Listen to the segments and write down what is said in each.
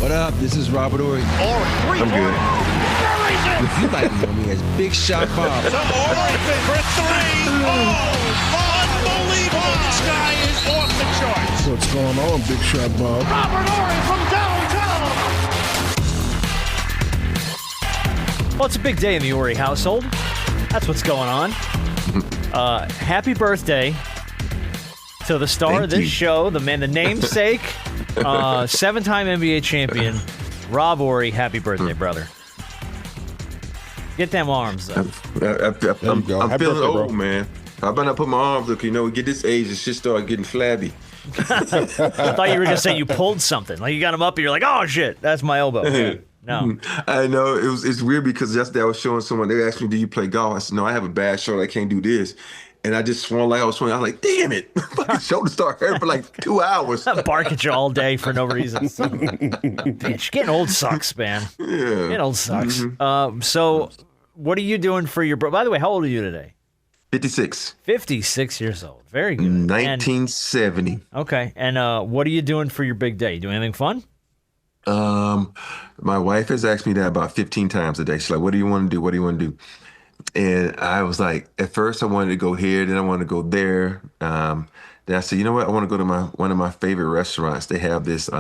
What up? This is Robert Horry. I'm good. You might know me as Big Shot Bob. For three. Oh, unbelievable. This guy is off the charts. What's going on, Big Shot Bob? Robert Horry from downtown. Well, it's a big day in the Horry household. That's what's going on. Happy birthday to the star of this show, the man, the namesake, 7-time NBA champion, Rob Horry. Happy birthday, brother. Get them arms up. I'm feeling old, man. How about I put my arms up? You know, we get this age, and shit start getting flabby. I thought you were going to say you pulled something. Like you got them up and you're like, oh, shit, that's my elbow. No. I know. It's weird because yesterday I was showing someone, they asked me, do you play golf? I said, no, I have a bad shoulder. I can't do this. And I just swung like I was swinging. I was like, damn it. My shoulder started hurting for like 2 hours. Bark at you all day for no reason. Bitch, getting old sucks, man. Yeah. Getting old sucks. So what are you doing for your By the way, how old are you today? 56. 56 years old. Very good. 1970. Okay. And what are you doing for your big day? You doing anything fun? My wife has asked me that about 15 times a day. She's like, what do you want to do? What do you want to do? And I was like, at first I wanted to go here, then I wanted to go there. Then I said, you know what? I want to go to one of my favorite restaurants. They have this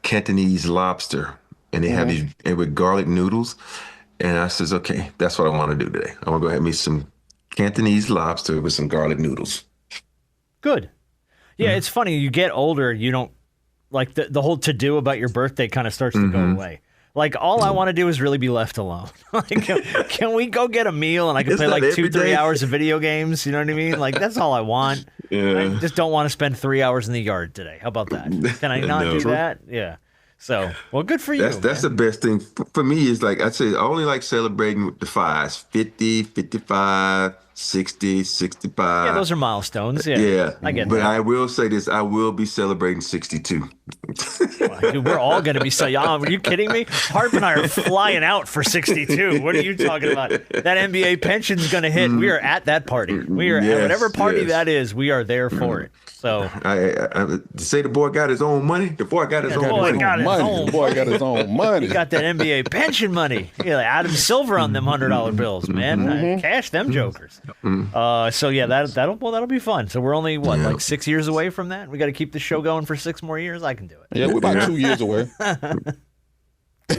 Cantonese lobster, and they have these with garlic noodles. And I says, okay, that's what I want to do today. I want to go have me some Cantonese lobster with some garlic noodles. Good. Yeah, it's funny. You get older, you don't, like the whole to-do about your birthday kind of starts to go away. Like, all I want to do is really be left alone. Like, can we go get a meal and I can play like 2-3 hours of video games? You know what I mean? Like, that's all I want. Yeah. I just don't want to spend 3 hours in the yard today. How about that? Can I not do that? Yeah. So, well, good for you. That's the best thing for me is like, I'd say I only like celebrating with the fives, 50, 55, 60, 65. Yeah, those are milestones. Yeah. Yeah. I get but that. I will say this, I will be celebrating 62. Dude, we're all going to be are you kidding me? Harp and I are flying out for 62. What are you talking about? That NBA pension's going to hit. We are at that party. We are at whatever party that is, we are there for it. So I say the boy got his own money. The boy got his own money. The boy got his own money. He got that NBA pension money. Yeah, like Adam Silver on them $100 bills, man. Cash them jokers. So yeah, that'll be fun. So we're only like 6 years away from that. We got to keep the show going for 6 more years. I can do it. Yeah, we're about 2 years away. You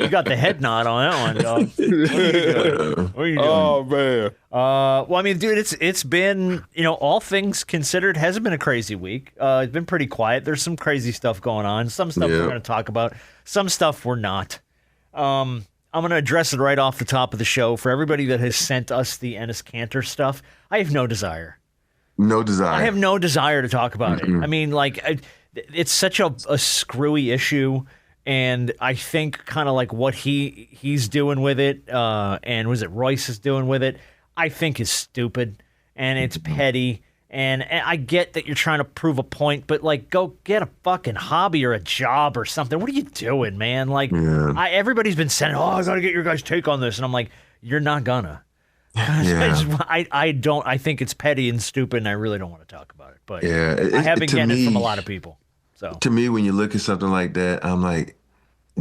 got the head nod on that one, dog. What are you doing? Oh man. Well, I mean, dude, it's been, all things considered, hasn't been a crazy week. It's been pretty quiet. There's some crazy stuff going on. Some stuff we're going to talk about. Some stuff we're not. I'm going to address it right off the top of the show. For everybody that has sent us the Enes Kanter stuff, I have no desire. No desire. I have no desire to talk about it. I mean, it's such a screwy issue, and I think kind of like what he's doing with it, and was it Royce is doing with it, I think is stupid, and it's petty, and I get that you're trying to prove a point, but like, go get a fucking hobby or a job or something. What are you doing, man? Like, everybody's been saying, I got to get your guys' take on this, and I'm like, you're not gonna. I think it's petty and stupid, and I really don't want to talk about it. But I have been getting it from a lot of people. So to me, when you look at something like that, I'm like,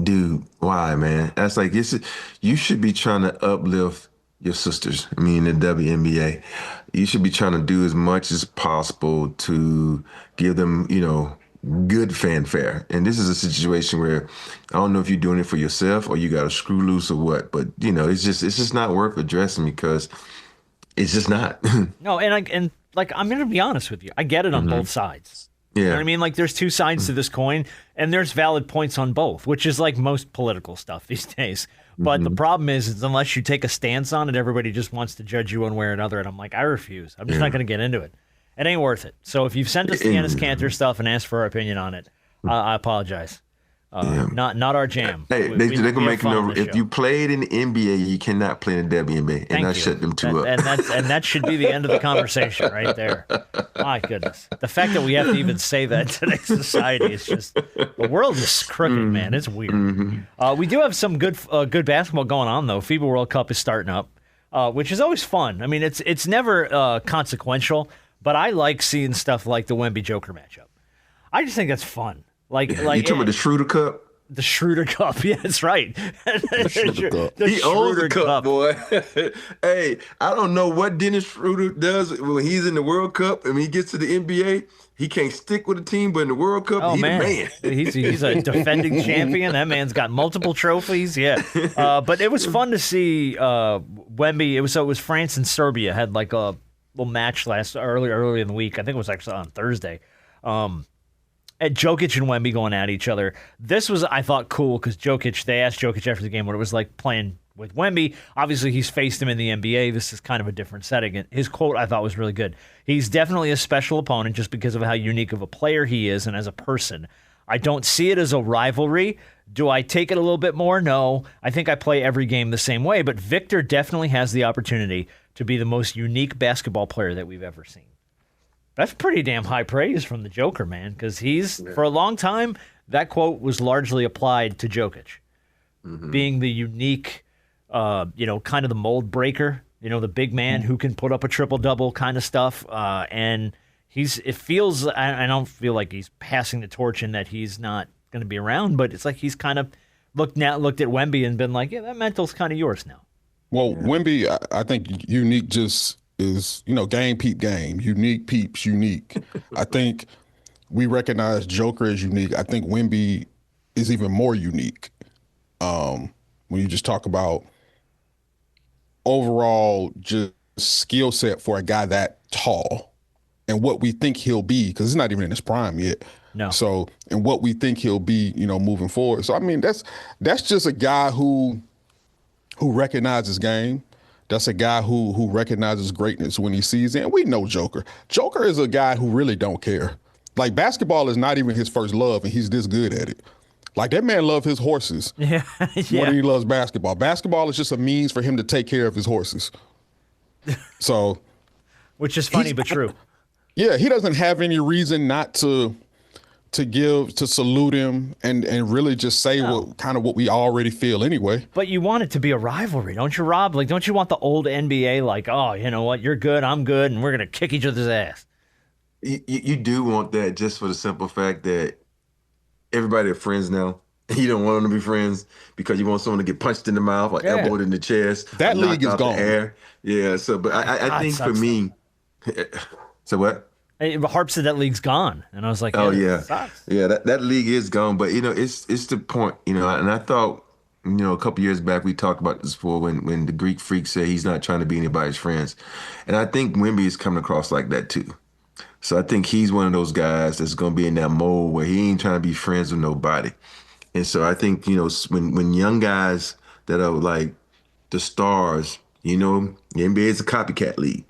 dude, why, man? That's like, you should be trying to uplift your sisters. I mean, the WNBA, you should be trying to do as much as possible to give them, good fanfare. And this is a situation where I don't know if you're doing it for yourself or you got to screw loose or what, but it's just not worth addressing because it's just not. No, I'm going to be honest with you. I get it on both sides. Yeah. You know what I mean? Like, there's two sides to this coin, and there's valid points on both, which is like most political stuff these days. But the problem is unless you take a stance on it, everybody just wants to judge you one way or another. And I'm like, I refuse. I'm just not going to get into it. It ain't worth it. So if you've sent us the Enes Kanter stuff and asked for our opinion on it, I apologize. Not our jam. Hey, they're going to make it if you played in the NBA, you cannot play in the WNBA. And I shut them two up. And that should be the end of the conversation right there. My goodness. The fact that we have to even say that in today's society is just, the world is crooked, man. It's weird. We do have some good basketball going on, though. FIBA World Cup is starting up, which is always fun. I mean, it's never consequential, but I like seeing stuff like the Wemby-Jokic matchup. I just think that's fun. Like You talking about the Schroeder Cup? The Schroeder Cup. Yeah, that's right. The He owns the Schroeder cup, boy. Hey, I don't know what Dennis Schroeder does when he's in the World Cup and when he gets to the NBA. He can't stick with a team, but in the World Cup, he's the man. He's a defending champion. That man's got multiple trophies. Yeah, but it was fun to see Wemby. It was France and Serbia had like a little match earlier in the week. I think it was actually on Thursday. At Jokic and Wemby going at each other. This was, I thought, cool because they asked Jokic after the game what it was like playing with Wemby. Obviously, he's faced him in the NBA. This is kind of a different setting. And his quote, I thought, was really good. He's definitely a special opponent just because of how unique of a player he is and as a person. I don't see it as a rivalry. Do I take it a little bit more? No. I think I play every game the same way. But Victor definitely has the opportunity to be the most unique basketball player that we've ever seen. That's pretty damn high praise from the Joker, man, because for a long time, that quote was largely applied to Jokic, being the unique, kind of the mold breaker, the big man who can put up a triple-double kind of stuff. And I don't feel like he's passing the torch in that he's not going to be around, but it's like he's kind of looked at Wemby and been like, yeah, that mental's kind of yours now. Well, Wemby, I think unique just is, game peep game. Unique peeps unique. I think we recognize Joker as unique. I think Wemby is even more unique. When you just talk about overall just skill set for a guy that tall and what we think he'll be, because he's not even in his prime yet. No. So, and what we think he'll be, moving forward. So, I mean, that's just a guy who recognizes game. That's a guy who recognizes greatness when he sees it. And we know Joker. Joker is a guy who really don't care. Like, basketball is not even his first love, and he's this good at it. Like, that man loves his horses more than he loves basketball. Basketball is just a means for him to take care of his horses. So, which is funny but true. Yeah, he doesn't have any reason not to salute him and really just say what we already feel anyway. But you want it to be a rivalry, don't you, Rob? Like, don't you want the old NBA like, oh, you know what, you're good, I'm good, and we're going to kick each other's ass? You do want that just for the simple fact that everybody are friends now. You don't want them to be friends because you want someone to get punched in the mouth or elbowed in the chest. That league is gone. Air. Yeah, so, but I think for me, so what? Harp said that league's gone, and I was like, "Oh yeah, that league is gone." But it's the point, and I thought, a couple years back we talked about this before when the Greek Freak said he's not trying to be anybody's friends, and I think Wemby is coming across like that too. So I think he's one of those guys that's going to be in that mold where he ain't trying to be friends with nobody, and so I think when young guys that are like the stars, the NBA is a copycat league.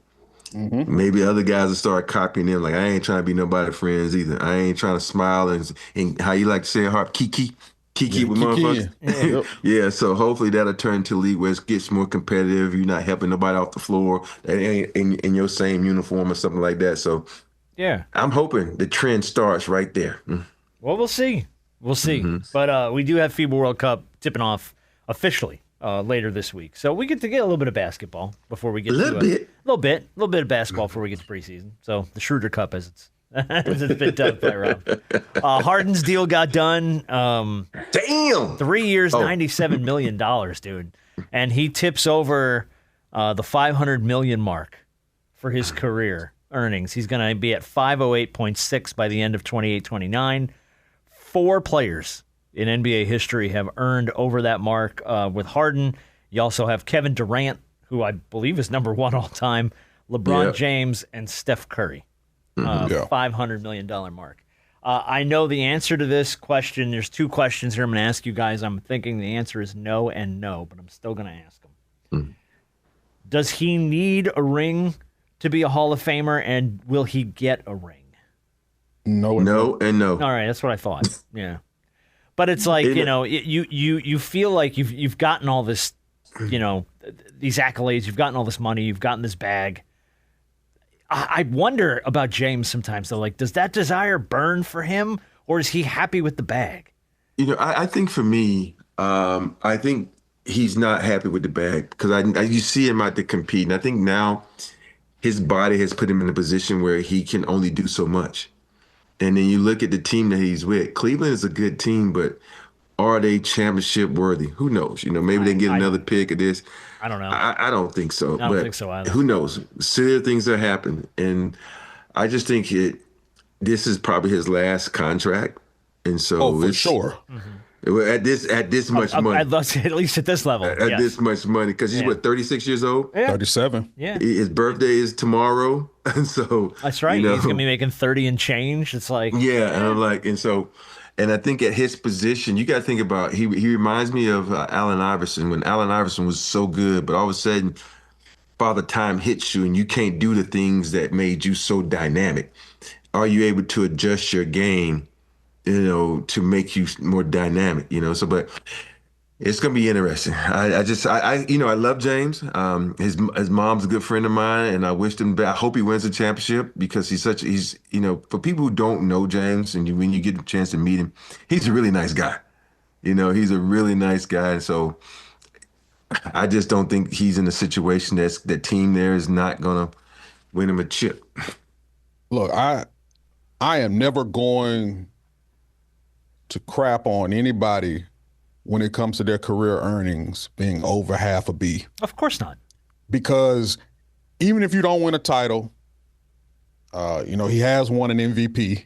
Mm-hmm. Maybe other guys will start copying them. Like, I ain't trying to be nobody's friends either. I ain't trying to smile and how you like to say it, Harp, kiki with motherfuckers. Yeah, so hopefully that'll turn to a league where it gets more competitive. You're not helping nobody off the floor that ain't in your same uniform or something like that. So yeah, I'm hoping the trend starts right there. Well, we'll see. Mm-hmm. But we do have FIBA World Cup tipping off officially later this week. So we get to get a little bit of basketball before we get a little bit of basketball before we get to preseason. So the Schroeder Cup as it's been dubbed by Rob. Harden's deal got done. Damn! 3 years, $97 million, dude. And he tips over the $500 million mark for his career earnings. He's going to be at 508.6 by the end of 28-29. 4 players in NBA history have earned over that mark with Harden. You also have Kevin Durant, who I believe is number 1 all time, LeBron James, and Steph Curry. $500 million mark. I know the answer to this question. There's 2 questions here I'm going to ask you guys. I'm thinking the answer is no and no, but I'm still going to ask them. Does he need a ring to be a Hall of Famer, and will he get a ring? No and no. All right, that's what I thought. Yeah. But it's like, you feel like you've gotten all this, these accolades, you've gotten all this money, you've gotten this bag. I wonder about James sometimes, though. Like, does that desire burn for him, or is he happy with the bag? I think for me, I think he's not happy with the bag because you see him out there competing. I think now his body has put him in a position where he can only do so much. And then you look at the team that he's with. Cleveland is a good team, but are they championship worthy? Who knows? Maybe they get another pick of this. I don't know. I don't think so. I don't think so either. Who knows? Silly things that happen. And I just think this is probably his last contract. And so for sure. At this much money. I'd love to, at least at this level. At this much money. Because he's, 36 years old? Yeah. 37. Yeah. His birthday is tomorrow. And so. That's right. He's going to be making 30 and change. It's like. Yeah. And I'm like, and I think at his position, you got to think about, he reminds me of Allen Iverson, when Allen Iverson was so good, but all of a sudden, Father Time hits you and you can't do the things that made you so dynamic. Are you able to adjust your game, to make you more dynamic, So, but it's going to be interesting. I love James. His mom's a good friend of mine, and I wish him back. I hope he wins the championship because he's for people who don't know James, and when you get the chance to meet him, he's a really nice guy. He's a really nice guy. And so I just don't think he's in a situation that team there is not going to win him a chip. Look, I am never going to crap on anybody when it comes to their career earnings being over half a B. Of course not. Because even if you don't win a title, he has won an MVP.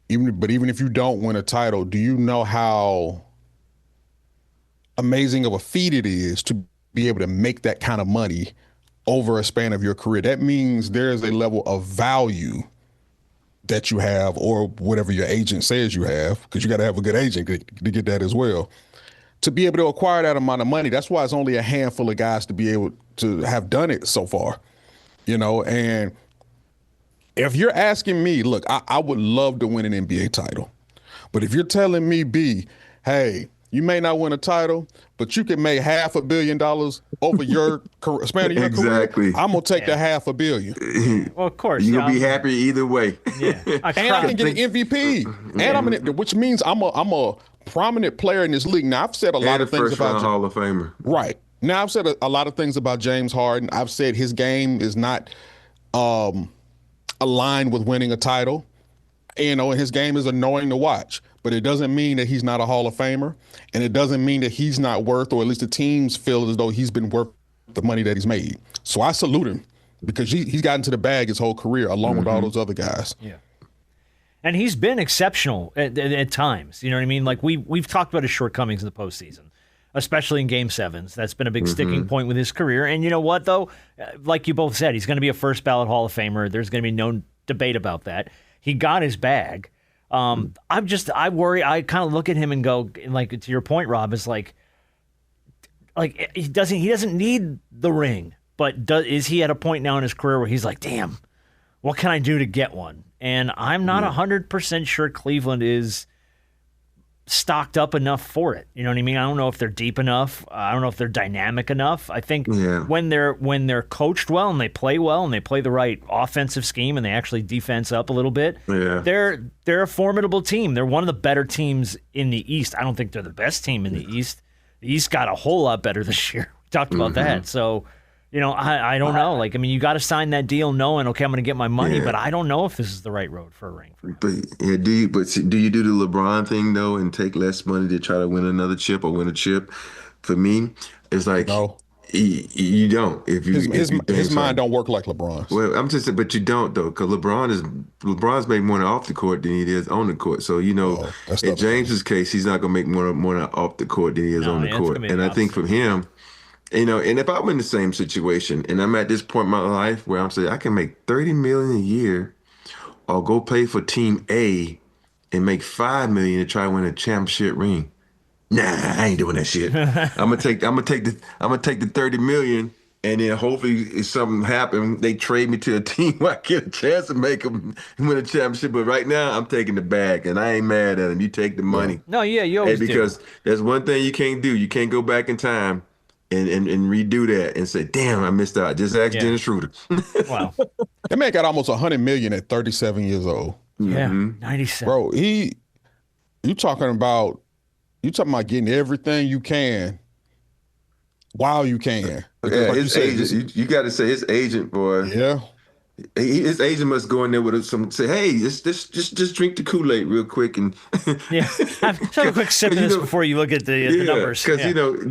Even if you don't win a title, do you know how amazing of a feat it is to be able to make that kind of money over a span of your career? That means there is a level of value that you have, or whatever your agent says you have, because you got to have a good agent to get that as well. To be able to acquire that amount of money, that's why it's only a handful of guys to be able to have done it so far, and if you're asking me, look, I would love to win an NBA title, but if you're telling me, B, hey, you may not win a title, but you can make $500 million over your span of your career, I'm going to take the $500 million. Well, of course. You'll be happy either way. Yeah. And I can get an MVP. And which means I'm a prominent player in this league. Now, I've said a lot of things about Hall of Famer. Right. Now, I've said a lot of things about James Harden. I've said his game is not aligned with winning a title. And his game is annoying to watch. But it doesn't mean that he's not a Hall of Famer. And it doesn't mean that he's not worth, or at least the teams feel as though he's been worth the money that he's made. So I salute him because he's gotten to the bag his whole career along with all those other guys. Yeah. And he's been exceptional at times. You know what I mean? Like we've talked about his shortcomings in the postseason, especially in Game 7s. That's been a big sticking point with his career. And you know what, though? Like you both said, he's going to be a first ballot Hall of Famer. There's going to be no debate about that. He got his bag. I worry. I kind of look at him and go, like, to your point, Rob, is like he doesn't need the ring, but is he at a point now in his career where he's like, damn, what can I do to get one? And I'm not 100% sure Cleveland is stocked up enough for it. You know what I mean? I don't know if they're deep enough. I don't know if they're dynamic enough. I think when they're coached well and they play well and they play the right offensive scheme and they actually defense up a little bit, they're a formidable team. They're one of the better teams in the East. I don't think they're the best team in the East. The East got a whole lot better this year. We talked about that. So, I don't know. Like, I mean, you got to sign that deal knowing, okay, I'm going to get my money, but I don't know if this is the right road for a ring. But do you do the LeBron thing though and take less money to try to win another chip or win a chip? For me, it's like no. You don't. If you his mind don't work like LeBron's. Well, I'm just saying, but you don't though, because LeBron's made more off the court than he is on the court. So in James's case, he's not going to make more off the court than he is on the court. And I think from him. And if I'm in the same situation and I'm at this point in my life where I'm saying I can make $30 million a year or go play for team A and make $5 million to try to win a championship ring. Nah, I ain't doing that shit. I'm gonna take the $30 million and then hopefully if something happens, they trade me to a team where I get a chance to make them win a championship. But right now I'm taking the bag and I ain't mad at them. You take the money. No, yeah, you always because there's one thing you can't do. You can't go back in time and redo that and say, damn, I missed out. Just ask Dennis Schroeder. Wow. That man got almost $100 million at 37 years old. Yeah, 97. Bro, you talking about getting everything you can while you can. Yeah, his agent, you got to say his agent, boy. Yeah. His agent must go in there with some say, hey, just drink the Kool-Aid real quick and Yeah, have a quick sip of this before you look at the numbers. Because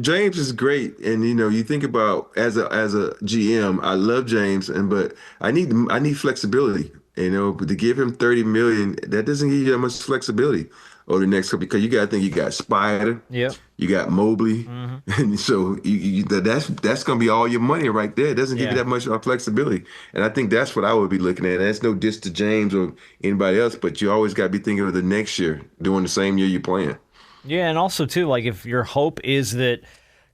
James is great, and you think about as a GM, I love James, but I need flexibility. But to give him $30 million, that doesn't give you that much flexibility over the next couple, because you got to think you got Spider, you got Mobley, and so that's going to be all your money right there. It doesn't give you that much flexibility, and I think that's what I would be looking at. And that's no diss to James or anybody else, but you always got to be thinking of the next year, doing the same year you're playing. Yeah, and also too, like if your hope is that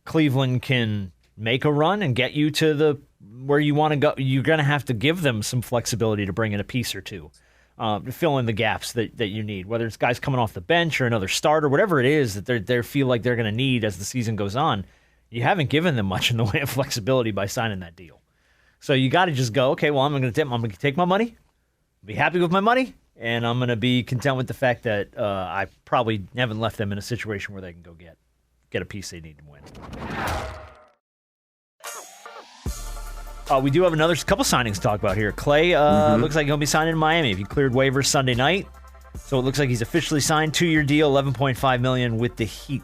Cleveland can make a run and get you to where you want to go, you're going to have to give them some flexibility to bring in a piece or two. To fill in the gaps that you need, whether it's guys coming off the bench or another starter, whatever it is that they feel like they're going to need as the season goes on. You haven't given them much in the way of flexibility by signing that deal. So you got to just go, okay, well, I'm going to take my money, be happy with my money, and I'm going to be content with the fact that I probably haven't left them in a situation where they can go get a piece they need to win. We do have another couple signings to talk about here. Klay looks like he'll be signing in Miami. He cleared waivers Sunday night, so it looks like he's officially signed. 2-year deal, $11.5 million with the Heat,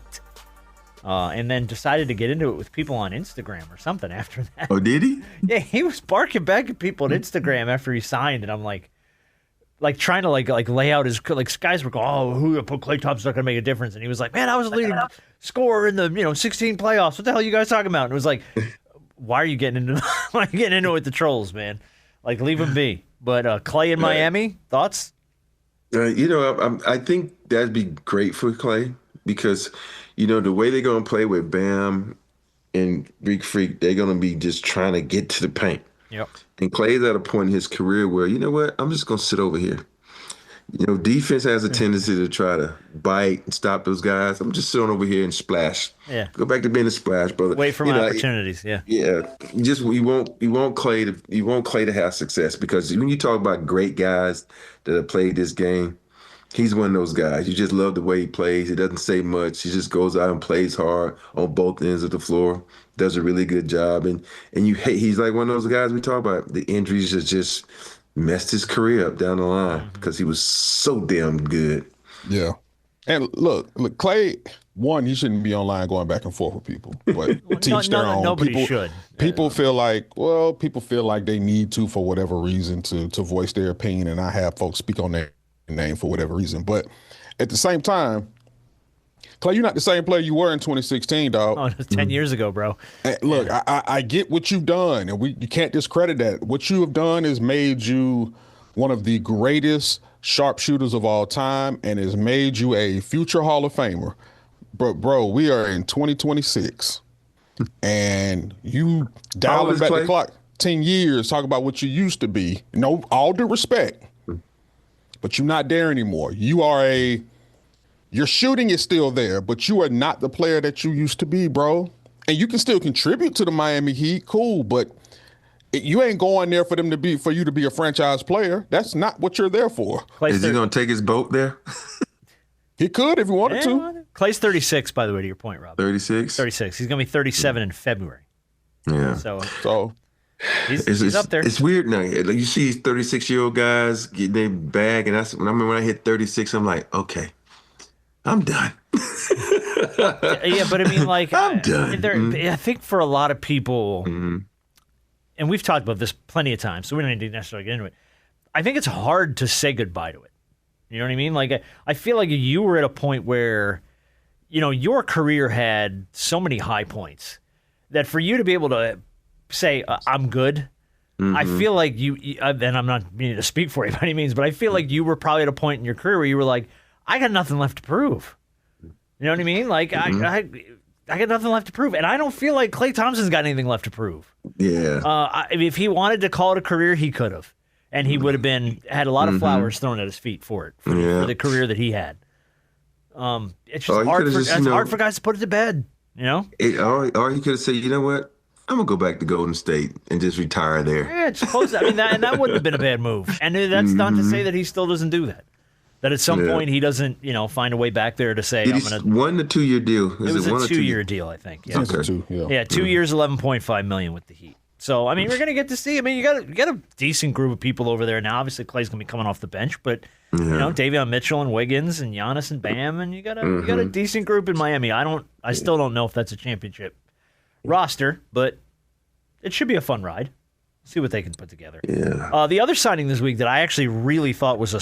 and then decided to get into it with people on Instagram or something after that. Oh, did he? Yeah, he was barking back at people on Instagram after he signed, and I'm like trying to lay out his guys were going, oh, who put Klay Thompson's not going to make a difference, and he was like, man, I was the leading scorer in the 16 playoffs. What the hell are you guys talking about? And it was like, why are you getting into it with the trolls, man? Like, leave him be. But Klay in Miami, thoughts? I think that'd be great for Klay because, the way they're going to play with Bam and Greek Freak, they're going to be just trying to get to the paint. Yep. And Klay's at a point in his career where, you know what, I'm just going to sit over here. Defense has a tendency to try to bite and stop those guys. I'm just sitting over here and splash. Yeah. Go back to being a splash, brother. Wait for my opportunities. Yeah. Yeah. You want Klay to have success, because when you talk about great guys that have played this game, he's one of those guys. You just love the way he plays. He doesn't say much. He just goes out and plays hard on both ends of the floor. Does a really good job. And he's like one of those guys we talk about. The injuries just messed his career up down the line because he was so damn good. Yeah. And look, Klay, one, he shouldn't be online going back and forth with people. But teach their own. Nobody should. People feel like they need to, for whatever reason, to voice their opinion, and I have folks speak on their name for whatever reason. But at the same time, Klay, you're not the same player you were in 2016, dog. Oh, 10 years ago, bro. And look, I get what you've done, and you can't discredit that. What you have done is made you one of the greatest sharpshooters of all time, and has made you a future Hall of Famer. But, bro, we are in 2026, and you dialing back the clock 10 years, talk about what you used to be. No, all due respect, but you're not there anymore. Your shooting is still there, but you are not the player that you used to be, bro. And you can still contribute to the Miami Heat, cool, but you ain't going there for you to be a franchise player. That's not what you're there for. Is he going to take his boat there? He could if he wanted to. Clay's 36, by the way, to your point, Rob. 36? 36. He's going to be 37 in February. Yeah. So he's up there. It's weird now. Like, you see 36-year-old guys getting their bag, and when I hit 36, I'm like, okay, I'm done. Yeah, but I mean, like, I'm done. I think for a lot of people, and we've talked about this plenty of times, so we don't need to necessarily get into it. I think it's hard to say goodbye to it. You know what I mean? Like, I feel like you were at a point where, your career had so many high points that for you to be able to say, I'm good, I feel like and I'm not meaning to speak for you by any means, but I feel like you were probably at a point in your career where you were like, I got nothing left to prove. You know what I mean? Like, I got nothing left to prove. And I don't feel like Klay Thompson's got anything left to prove. Yeah. If he wanted to call it a career, he could have. And he would have had a lot of flowers thrown at his feet for the career that he had. It's just hard for guys to put it to bed, Or he could have said, you know what? I'm going to go back to Golden State and just retire there. Yeah, it's close. I mean, that wouldn't have been a bad move. And that's not to say that he still doesn't do that. That at some point he doesn't, find a way back there to say, I'm going to... 1 to 2 year deal. It was a 2 year deal, I think. Yeah. Okay. 2 years, $11.5 million with the Heat. So, I mean, we're going to get to see. I mean, you got a decent group of people over there now. Obviously, Clay's going to be coming off the bench, but Davion Mitchell and Wiggins and Giannis and Bam, and you got a decent group in Miami. I still don't know if that's a championship roster, but it should be a fun ride. See what they can put together. Yeah. The other signing this week that I actually really thought was a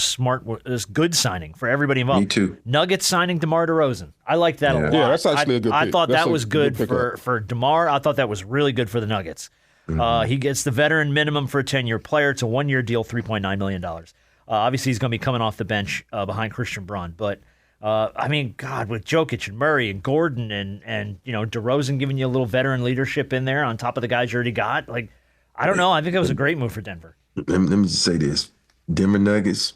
good signing for everybody involved. Me too. Nuggets signing DeMar DeRozan. I liked that a lot. Yeah, that's actually a good I pick. thought That's that a was good good pickup. for DeMar. I thought that was really good for the Nuggets. He gets the veteran minimum for a 10-year player. It's a 1-year deal, $3.9 million. Obviously, he's going to be coming off the bench behind Christian Braun. But, I mean, God, with Jokic and Murray and Gordon and DeRozan giving you a little veteran leadership in there on top of the guys you already got, like, I don't know. I think that was a great move for Denver. Let me just say this. Denver Nuggets,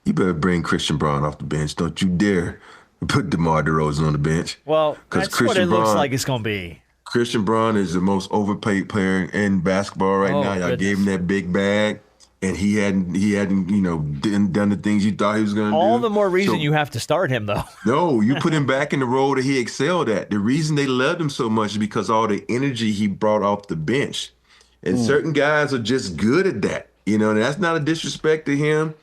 you better bring Christian Braun off the bench. Don't you dare put DeMar DeRozan on the bench. Well, that's what it looks like it's going to be. Christian Braun is the most overpaid player in basketball right now. Y'all gave him that big bag, and he hadn't done the things you thought he was going to do. All the more reason you have to start him, though. No, you put him back in the role that he excelled at. The reason they loved him so much is because all the energy he brought off the bench. And certain guys are just good at that. And that's not a disrespect to him.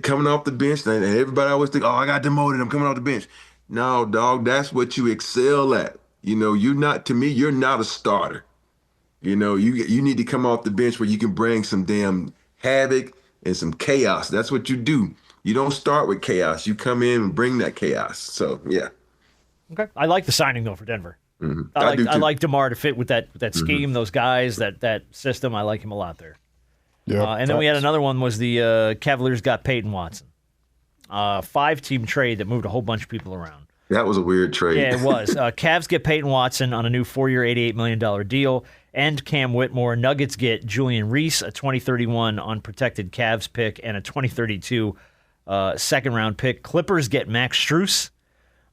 Coming off the bench, and everybody always think, I got demoted, I'm coming off the bench. No, dog, that's what you excel at. You're not a starter. You need to come off the bench where you can bring some damn havoc and some chaos. That's what you do. You don't start with chaos. You come in and bring that chaos. So, yeah. Okay. I like the signing, though, for Denver. Mm-hmm. I like DeMar to fit with that scheme, those guys, that system. I like him a lot there. Yeah. And then we had another one was the Cavaliers got Peyton Watson. 5-team trade that moved a whole bunch of people around. That was a weird trade. Yeah, it was. Cavs get Peyton Watson on a new 4-year, $88 million deal, and Cam Whitmore. Nuggets get Julian Reese, a 2031 unprotected Cavs pick, and a 2032 second-round pick. Clippers get Max Strus.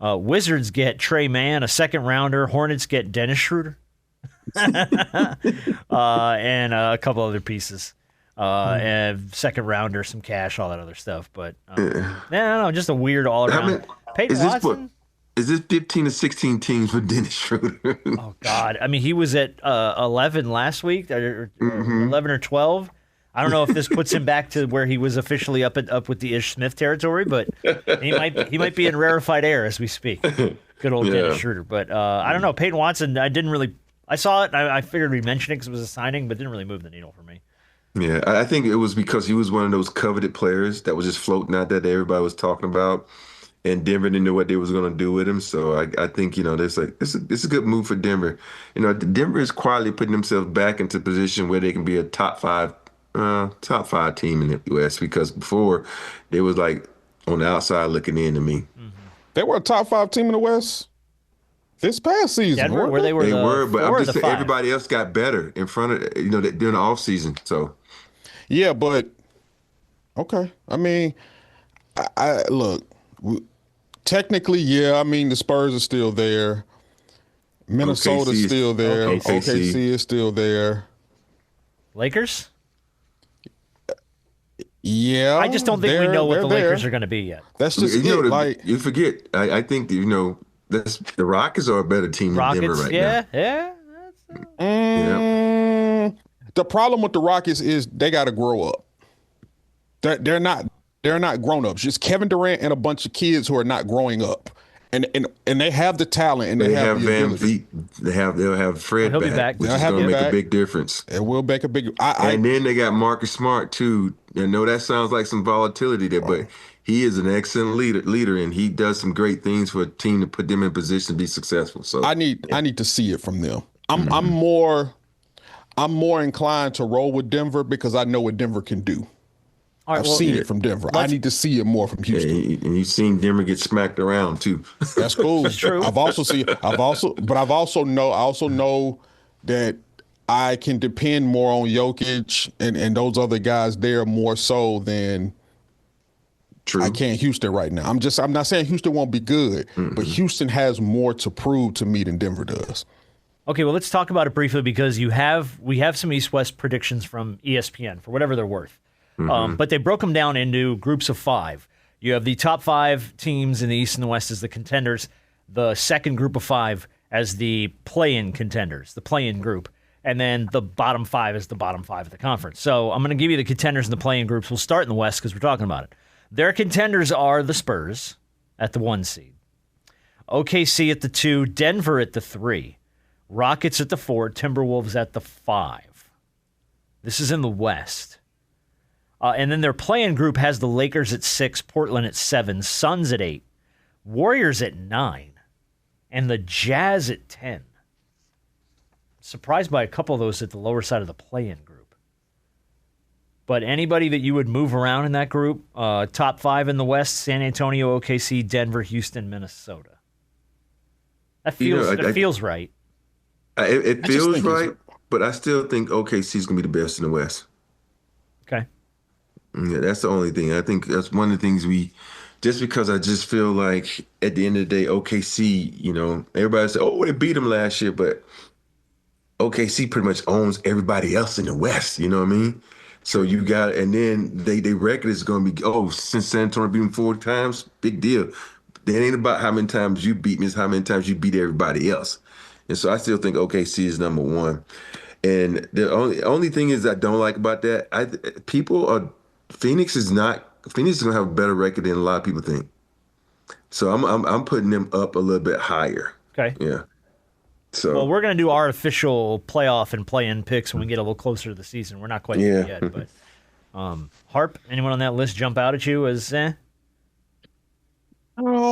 Wizards get Trey Mann, a second-rounder. Hornets get Dennis Schroeder. And a couple other pieces. And second-rounder, some cash, all that other stuff. But, no, just a weird all-around. Peyton Watson? Is this 15 to 16 teams for Dennis Schroeder? Oh, God. I mean, he was at 11 last week, or 11 or 12. I don't know if this puts him back to where he was officially up with the Ish Smith territory, but he might be in rarefied air as we speak. Good old Dennis Schroeder. But I don't know. Peyton Watson, I saw it, and I figured we'd mention it because it was a signing, but didn't really move the needle for me. Yeah, I think it was because he was one of those coveted players that was just floating out there that everybody was talking about. And Denver didn't know what they was going to do with him, so I think it's a good move for Denver. Denver is quietly putting themselves back into a position where they can be a top five team in the West, because before they was like on the outside looking in to me. Mm-hmm. They were a top 5 team in the West this past season. Denver, where they were, but I'm just saying everybody else got better in front of during the offseason. So yeah, but okay. I mean, I look. Technically, yeah. I mean, the Spurs are still there. Minnesota's still there. OKC is still there. Lakers? Yeah. I just don't think we know what the Lakers are going to be yet. That's just you forget. I think the Rockets are a better team than Denver right now. Yeah. The problem with the Rockets is they got to grow up. They're not grown-ups. Just Kevin Durant and a bunch of kids who are not growing up. And they have the talent and they have the Van ability. Vliet. They'll have Fred back, which is going to make a big difference. It will make a big and then they got Marcus Smart too. I know that sounds like some volatility there, but he is an excellent leader, and he does some great things for a team to put them in position to be successful. So I need to see it from them. I'm more inclined to roll with Denver because I know what Denver can do. I've seen it from Denver. I need to see it more from Houston. Yeah, and you've seen Denver get smacked around too. That's cool. That's true. I also know that I can depend more on Jokic and those other guys there more so than I can Houston right now. I'm not saying Houston won't be good, but Houston has more to prove to me than Denver does. Okay, well, let's talk about it briefly because we have some East-West predictions from ESPN for whatever they're worth. But they broke them down into groups of 5. You have the top 5 teams in the East and the West as the contenders, the second group of 5 as the play-in contenders, the play-in group, And then the bottom 5 is the bottom 5 of the conference. So I'm going to give you the contenders in the play-in groups. We'll start in the West because we're talking about it. Their contenders are the Spurs at the 1 seed, OKC at the 2, Denver at the 3, Rockets at the 4, Timberwolves at the 5. This is in the West. And then their play-in group has the Lakers at 6, Portland at 7, Suns at 8, Warriors at 9, and the Jazz at 10. Surprised by a couple of those at the lower side of the play-in group. But anybody that you would move around in that group, top 5 in the West, San Antonio, OKC, Denver, Houston, Minnesota. That feels right. It feels right, but I still think OKC is going to be the best in the West. Okay. Yeah, that's the only thing. I think that's one of the things just because I just feel like at the end of the day, OKC, everybody said, oh, they beat them last year, but OKC pretty much owns everybody else in the West, you know what I mean? So you got, and then they record is going to be, since San Antonio beat them 4 times, big deal. That ain't about how many times you beat me, it's how many times you beat everybody else. And so I still think OKC is number 1. And the only thing is I don't like about that, Phoenix is going to have a better record than a lot of people think. So I'm putting them up a little bit higher. Okay. Yeah. So, well, we're going to do our official playoff and play-in picks when we get a little closer to the season. We're not quite there yet, but Harp, anyone on that list jump out at you as No,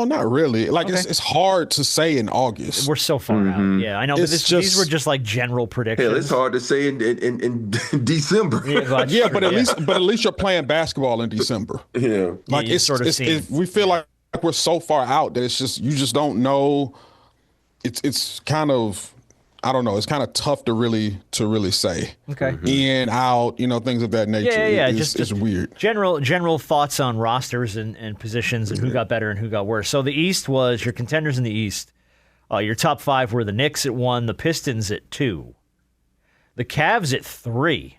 not really. Like, okay. It's hard to say in August. We're so far out. Yeah, I know, but these were just like general predictions. Hell, it's hard to say in December. Yeah, but at least you're playing basketball in December. Yeah. Like, we feel like we're so far out that you just don't know. It's kind of, I don't know. It's kind of tough to really say. Okay. In, out, things of that nature. Yeah. It's weird. General thoughts on rosters and positions and who got better and who got worse. So the East was your contenders in the East. Your top 5 were the Knicks at 1, the Pistons at 2, the Cavs at 3,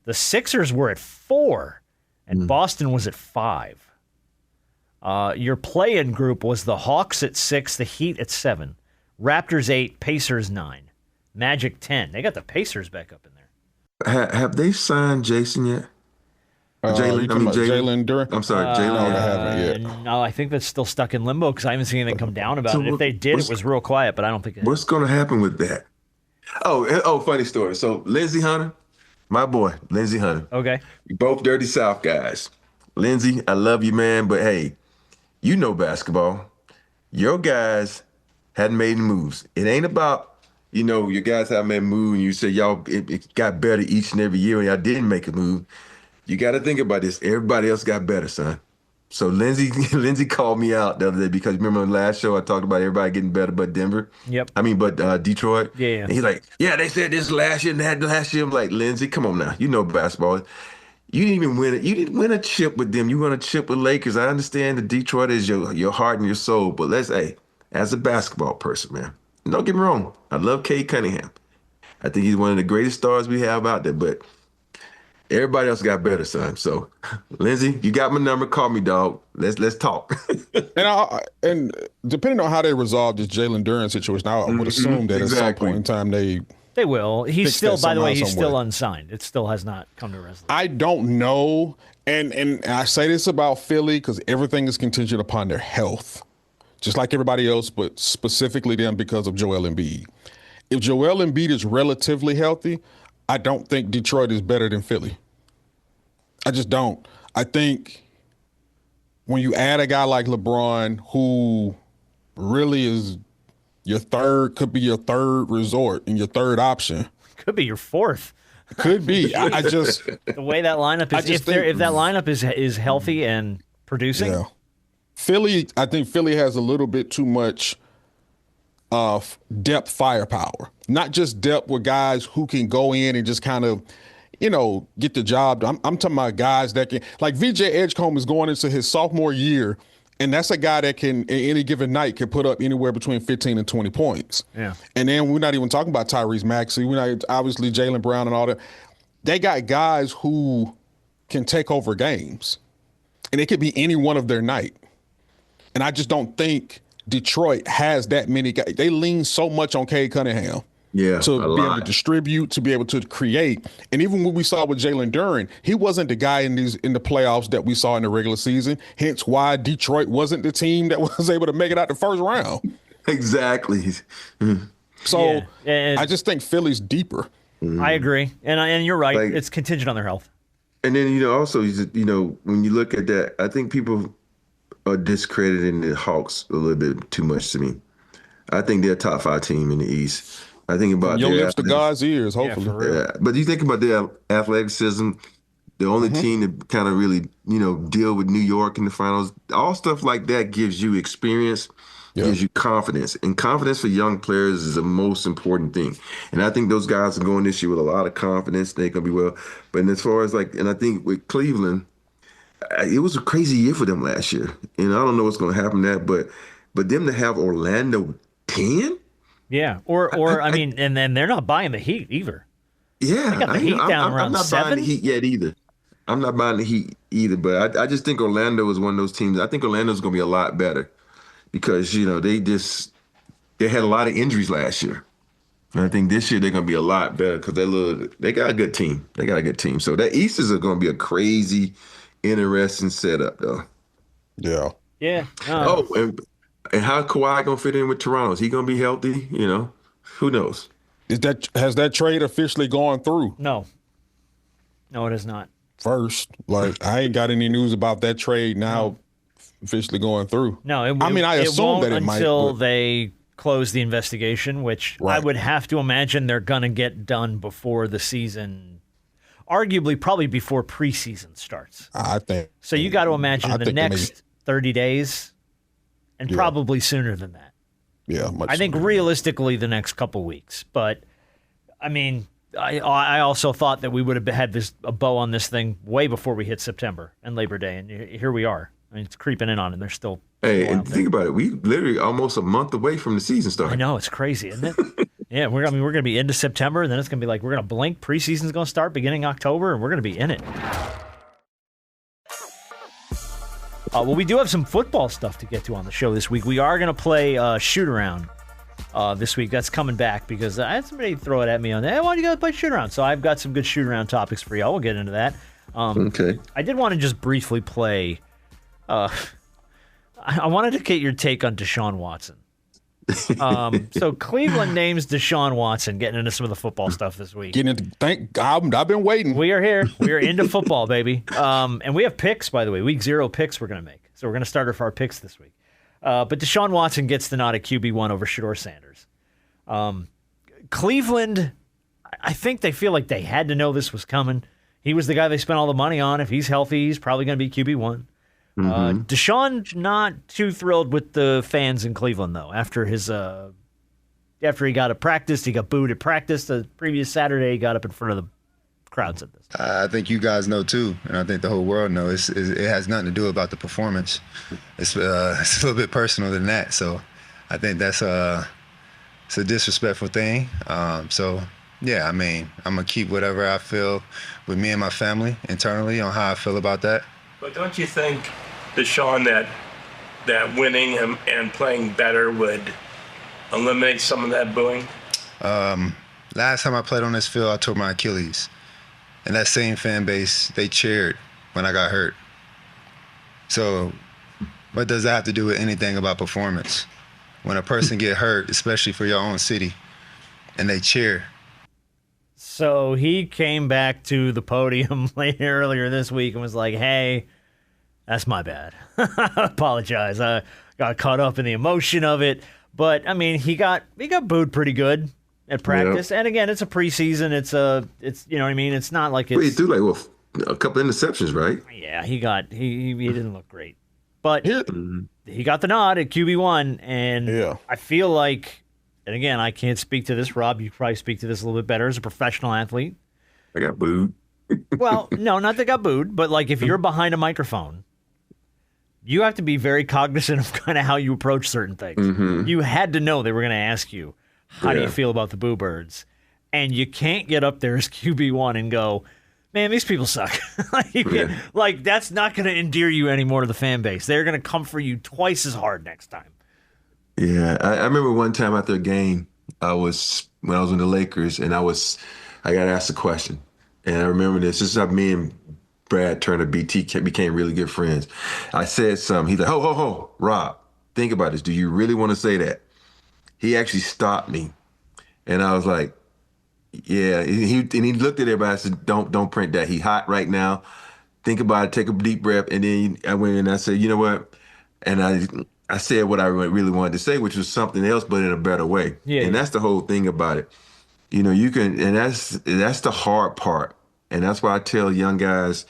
the Sixers were at 4, and Boston was at 5. Your play-in group was the Hawks at 6, the Heat at 7. Raptors 8, Pacers 9, Magic 10. They got the Pacers back up in there. Have they signed Jason yet? Jalen Duran. I'm sorry, Jalen. No, they haven't yet. No, I think that's still stuck in limbo because I haven't seen anything come down about it. If they did, it was real quiet, but I don't think it. What's going to happen with that? Oh, funny story. So Lindsey Hunter, my boy, Lindsey Hunter. Okay. We both Dirty South guys. Lindsey, I love you, man, but hey, you know basketball. Your guys hadn't made moves. It ain't about, your guys haven't made a move and you say it got better each and every year and y'all didn't make a move. You got to think about this. Everybody else got better, son. So Lindsey called me out the other day because remember on the last show I talked about everybody getting better but Denver? Yep. But Detroit? Yeah. And he's like, yeah, they said this last year and that last year. I'm like, Lindsey, come on now. You know basketball. You didn't even win it. You didn't win a chip with them. You won a chip with Lakers. I understand that Detroit is your heart and your soul, but as a basketball person, man, don't get me wrong. I love Cade Cunningham. I think he's one of the greatest stars we have out there, but everybody else got better, son. So, Lindsey, you got my number. Call me, dog. Let's talk. and depending on how they resolve this Jalen Duran situation, I would assume that at some point in time they will. He's still, by the way, he's still unsigned. It still has not come to a resolution. I don't know, and I say this about Philly because everything is contingent upon their health. Just like everybody else, but specifically them because of Joel Embiid. If Joel Embiid is relatively healthy, I don't think Detroit is better than Philly. I just don't. I think when you add a guy like LeBron, who really is could be your third resort and your third option. Could be your fourth. Could be. I just the way that lineup is. If that lineup is healthy and producing. Yeah. I think Philly has a little bit too much depth firepower. Not just depth with guys who can go in and just kind of, get the job done. I'm talking about guys that can, like VJ Edgecombe is going into his sophomore year, and that's a guy that can, any given night, can put up anywhere between 15 and 20 points. Yeah. And then we're not even talking about Tyrese Maxey. We're not, obviously, Jaylen Brown and all that. They got guys who can take over games, and it could be any one of their night. And I just don't think Detroit has that many guys. They lean so much on Cade Cunningham. Yeah, to a be able lot. to distribute, to be able to create. And even what we saw with Jalen Duren, he wasn't the guy in the playoffs that we saw in the regular season. Hence why Detroit wasn't the team that was able to make it out the first round. Exactly. So and I just think Philly's deeper. I agree, and you're right. Like- It's contingent on their health. And then, also, when you look at that, I think people are discrediting the Hawks a little bit too much to me. I think they're a top 5 team in the East. I think about Your their lips to athletics- God's ears, hopefully. for real. Yeah, but you think about their athleticism, the only team that kind of really, deal with New York in the finals, all stuff like that gives you experience, gives you confidence. And confidence for young players is the most important thing. And I think those guys are going this year with a lot of confidence. They're going to be well. But as far as and I think with Cleveland, it was a crazy year for them last year. And I don't know what's going to happen there, but them to have Orlando 10? Yeah, or I mean, and then they're not buying the Heat either. Yeah, They got the Heat down around I'm not 7? buying the Heat yet either. I'm not buying the Heat either, but I just think Orlando is one of those teams. I think Orlando's going to be a lot better because, they had a lot of injuries last year. And I think this year they're going to be a lot better because they got a good team. They got a good team. So that East is going to be a crazy, interesting setup, though. Yeah. Yeah. And how Kawhi going to fit in with Toronto? Is he going to be healthy? Who knows? Has that trade officially gone through? No, it is not. First, I ain't got any news about that trade now officially going through. No, I assume won't that it might until but- they close the investigation, which I Right. would have to imagine they're gonna get done before the season, arguably probably before preseason starts. I think. So you got to imagine I the think next 30 days, and probably sooner than that. Yeah, much I think sooner. realistically the next couple weeks. But I mean, I also thought that we would have had a bow on this thing way before we hit September and Labor Day, and here we are. I mean, it's creeping in on, and they're still. Hey, still and out there. think about it. We literally almost a month away from the season I starting. know, it's crazy, isn't it? Yeah, we're going to be into September, and then it's going to be like we're going to blink. Preseason's going to start beginning October, and we're going to be in it. Well, we do have some football stuff to get to on the show this week. We are going to play Shootaround this week. That's coming back because I had somebody throw it at me on that. Hey, why don't you guys play Shootaround? So I've got some good Shootaround topics for y'all. We'll get into that. Okay. I did want to just briefly play. I wanted to get your take on Deshaun Watson. So Cleveland names Deshaun Watson, getting into some of the football stuff this week. Thank God, I've been waiting. We are here. We are into football, baby. And we have picks, by the way. Week 0 picks we're going to make. So we're going to start off our picks this week. But Deshaun Watson gets the nod at QB1 over Shador Sanders. Cleveland, I think they feel like they had to know this was coming. He was the guy they spent all the money on. If he's healthy, he's probably going to be QB1. Deshaun not too thrilled with the fans in Cleveland, though. After he got at practice, he got booed at practice. The previous Saturday, he got up in front of the crowds at this. I think you guys know too, and I think the whole world knows. It has nothing to do about the performance. It's a little bit personal than that. So I think it's a disrespectful thing. Yeah, I mean, I'm gonna keep whatever I feel with me and my family internally on how I feel about that. But don't you think, Deshaun, that winning and playing better would eliminate some of that booing? Last time I played on this field, I tore my Achilles. And that same fan base, they cheered when I got hurt. So what does that have to do with anything about performance? When a person get hurt, especially for your own city, and they cheer. So he came back to the podium earlier this week and was like, hey, that's my bad. I apologize. I got caught up in the emotion of it. But, I mean, he got booed pretty good at practice. Yeah. And, again, it's a preseason. It's you know what I mean? It's not like it's... Wait, he threw a couple interceptions, right? Yeah, he didn't look great. But he got the nod at QB1. And I feel like... And again, I can't speak to this, Rob. You probably speak to this a little bit better as a professional athlete. I got booed. Well, no, not that got booed, but like if you're behind a microphone, you have to be very cognizant of kind of how you approach certain things. Mm-hmm. You had to know they were going to ask you, how do you feel about the Boo Birds? And you can't get up there as QB1 and go, man, these people suck. Like, that's not going to endear you anymore to the fan base. They're going to come for you twice as hard next time. Yeah, I remember one time after a game, when I was in the Lakers, and I got asked a question, and I remember this. This is how me and Brad Turner, BT, became really good friends. I said something. He's like, "Ho, ho, ho, Rob, think about this. Do you really want to say that?" He actually stopped me, and I was like, "Yeah." He looked at everybody and said, "Don't print that. He hot right now. Think about it. Take a deep breath." And then I went and I said, "You know what?" And I said what I really wanted to say, which was something else, but in a better way. Yeah, and yeah. that's the whole thing about it. You can, and that's the hard part. And that's why I tell young guys,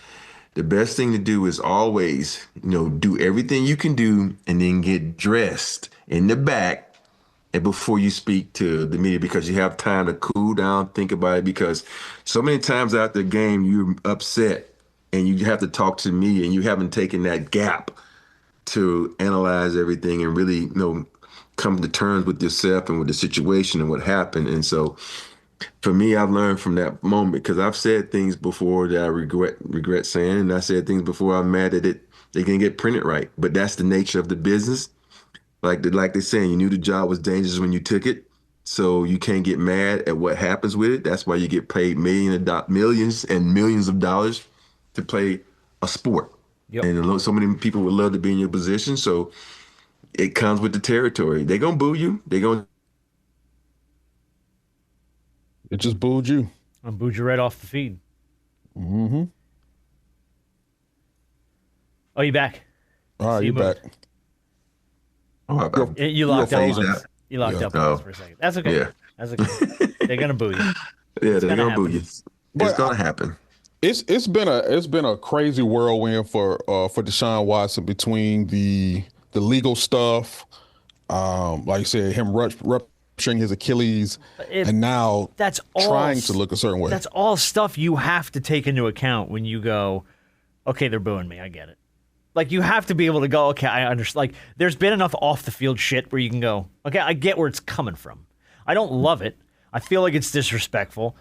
the best thing to do is always, do everything you can do and then get dressed in the back and before you speak to the media, because you have time to cool down, think about it, because so many times after the game, you're upset and you have to talk to me and you haven't taken that gap to analyze everything and really, come to terms with yourself and with the situation and what happened. And so for me, I've learned from that moment, because I've said things before that I regret saying, and I said things before I'm mad that they can get printed right. But that's the nature of the business. Like they're saying, you knew the job was dangerous when you took it, so you can't get mad at what happens with it. That's why you get paid millions and millions of dollars to play a sport. Yep. And so many people would love to be in your position. So it comes with the territory. They're going to boo you. It just booed you. I booed you right off the feed. Mm-hmm. Oh, you back? All right, you back. You locked up. that. You locked up on us for a second. That's okay. Yeah. That's okay. They're gonna boo you. Yeah, they're gonna boo you. It's But gonna happen. It's been a crazy whirlwind for Deshaun Watson, between the legal stuff, like you said, him rupturing his Achilles, and now that's all trying to look a certain way. That's all stuff you have to take into account when you go, okay, they're booing me. I get it. Like, you have to be able to go, okay, I understand. Like, there's been enough off the field shit where you can go, okay, I get where it's coming from. I don't love it. I feel like it's disrespectful,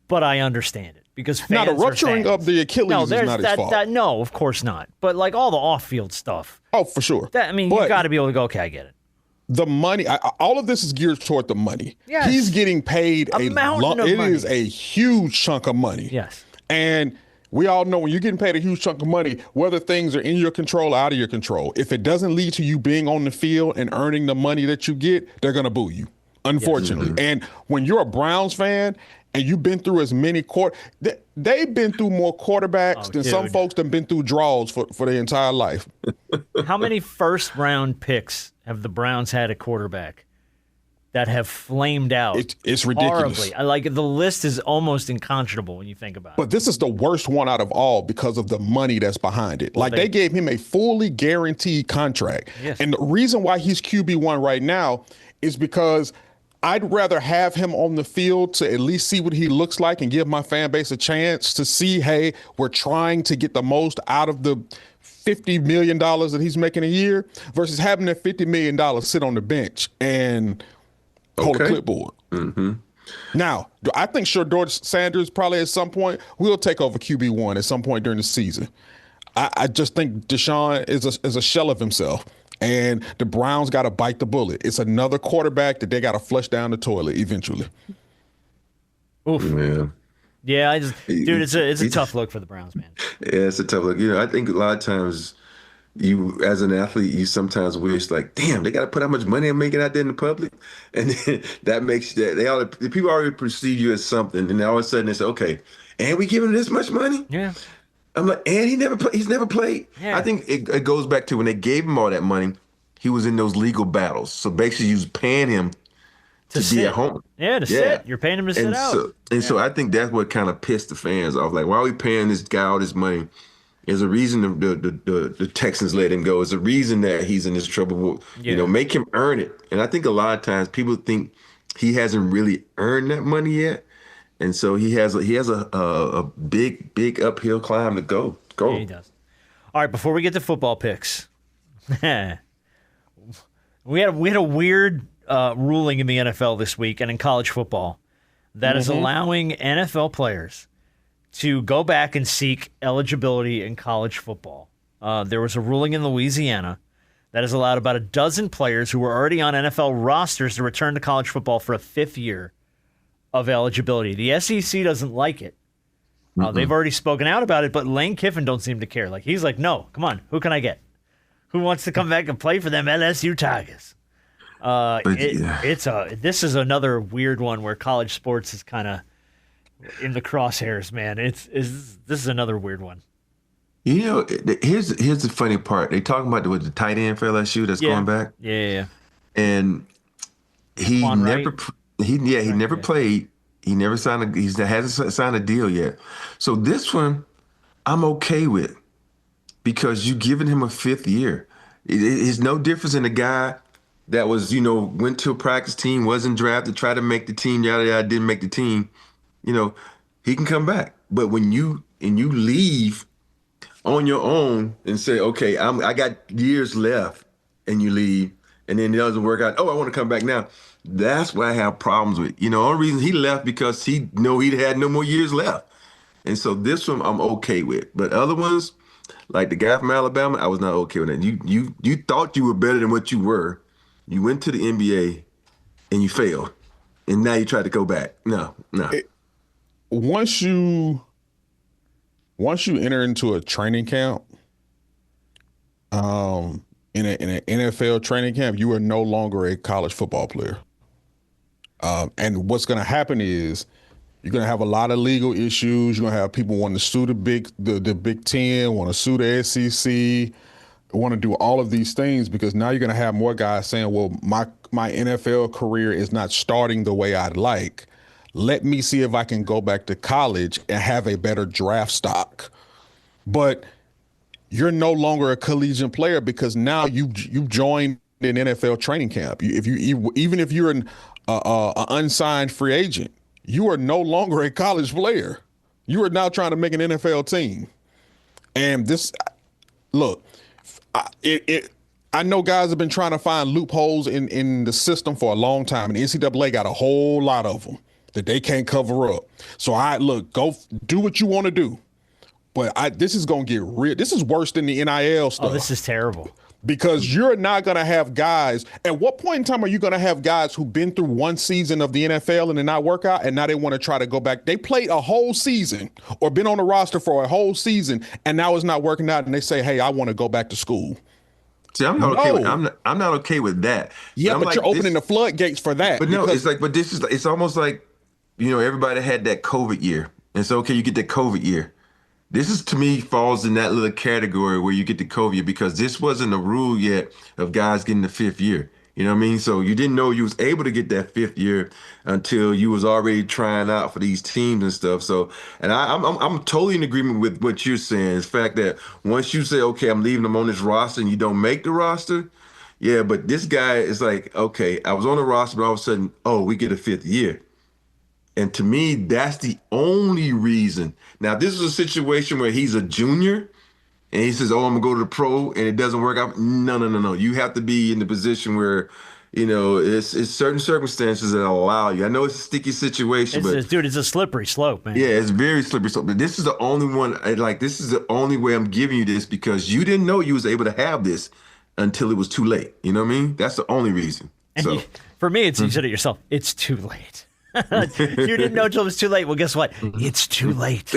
but I understand it, because fans now, the rupturing are fans. of the Achilles is not his fault. No, of course not. But like all the off-field stuff. Oh, for sure. You got to be able to go, okay, I get it. The money, all of this is geared toward the money. Yes. He's getting paid A mountain of money. It is a huge chunk of money. Yes. And we all know when you're getting paid a huge chunk of money, whether things are in your control or out of your control, if it doesn't lead to you being on the field and earning the money that you get, they're going to boo you, unfortunately. Yes. And when you're a Browns fan and you've been through as many they've been through more quarterbacks than some folks that have been through draws for their entire life. How many first-round picks have the Browns had at quarterback that have flamed out? It's ridiculous. Horribly. Like, the list is almost unconscionable when you think about it. But this is the worst one out of all because of the money that's behind it. Like, they gave him a fully guaranteed contract. Yes. And the reason why he's QB1 right now is because I'd rather have him on the field to at least see what he looks like and give my fan base a chance to see, hey, we're trying to get the most out of the $50 million that he's making a year, versus having that $50 million sit on the bench and hold a clipboard. Mm-hmm. Now, I think Shedeur Sanders probably at some point will take over QB1 at some point during the season. I just think Deshaun is a shell of himself, and the Browns got to bite the bullet. It's another quarterback that they got to flush down the toilet eventually. Oof. Man. Yeah, dude, it's a tough look for the Browns, man. Yeah, it's a tough look. I think a lot of times you, as an athlete, you sometimes wish, like, damn, they got to put how much money I'm making out there in the public, and then that makes the people already perceive you as something, and all of a sudden they say, okay, and we giving him this much money? Yeah. I'm like, and he's never played. Yeah. I think it goes back to when they gave him all that money, he was in those legal battles. So basically, you was paying him to be at home. Yeah, to sit. You're paying him to sit out. So I think that's what kind of pissed the fans off. Like, why are we paying this guy all this money? There's a reason the Texans let him go. There's a reason that he's in this trouble. Make him earn it. And I think a lot of times people think he hasn't really earned that money yet. And so he has a big uphill climb to go. Yeah, he does. All right, before we get to football picks, we had a weird ruling in the NFL this week and in college football that is allowing NFL players to go back and seek eligibility in college football. There was a ruling in Louisiana that has allowed about a dozen players who were already on NFL rosters to return to college football for a 5th year of eligibility. The SEC doesn't like it. They've already spoken out about it, but Lane Kiffin don't seem to care. Like, he's like, no, come on, who can I get? Who wants to come back and play for them LSU Tigers? This is another weird one where college sports is kind of in the crosshairs, man. This is another weird one. You know, here's the funny part. They talking about the tight end for LSU that's going back. Yeah. And he never played. He never signed he hasn't signed a deal yet. So this one, I'm okay with because you giving him a 5th year. It's no difference in the guy that was, went to a practice team, wasn't drafted, tried to make the team, yada yada, didn't make the team. He can come back. But when you leave on your own and say, okay, I got years left, and you leave, and then it doesn't work out. Oh, I want to come back now. That's what I have problems with. The only reason he left because he had no more years left. And so this one I'm okay with. But other ones, like the guy from Alabama, I was not okay with that. You thought you were better than what you were. You went to the NBA and you failed. And now you try to go back. No. Once you enter into a training camp, in an NFL training camp, you are no longer a college football player. And what's going to happen is you're going to have a lot of legal issues. You're going to have people wanting to sue the Big Ten, want to sue the SEC, want to do all of these things because now you're going to have more guys saying, well, my NFL career is not starting the way I'd like. Let me see if I can go back to college and have a better draft stock. But you're no longer a collegiate player because now you've joined an NFL training camp. Even if you're an unsigned free agent, you are no longer a college player. You are now trying to make an NFL team. And I know guys have been trying to find loopholes in the system for a long time, and the NCAA got a whole lot of them that they can't cover up. So go do what you want to do. But this is going to get real. This is worse than the NIL stuff. Oh, this is terrible. Because you're not going to have guys. At what point in time are you going to have guys who've been through one season of the NFL and did not work out, and now they want to try to go back? They played a whole season or been on the roster for a whole season, and now it's not working out, and they say, hey, I want to go back to school. See, I'm not okay with that. Yeah, but you're opening the floodgates for that. But no, it's almost like, everybody had that COVID year. And so, okay, you get that COVID year. This is, to me, falls in that little category where you get the COVID year because this wasn't a rule yet of guys getting the 5th year. You know what I mean? So you didn't know you was able to get that 5th year until you was already trying out for these teams and stuff. So, and I'm totally in agreement with what you're saying. The fact that once you say, okay, I'm leaving them on this roster and you don't make the roster, yeah, but this guy is like, okay, I was on the roster, but all of a sudden, we get a 5th year. And to me, that's the only reason. Now, this is a situation where he's a junior and he says, I'm going to go to the pro and it doesn't work out. No. You have to be in the position where, it's certain circumstances that allow you. I know it's a sticky situation, but it's a slippery slope, man. Yeah, it's very slippery slope. But this is the only one, this is the only way I'm giving you this because you didn't know you was able to have this until it was too late. You know what I mean? That's the only reason. And for me, you said it yourself. It's too late. You didn't know until it was too late. Well, guess what? It's too late.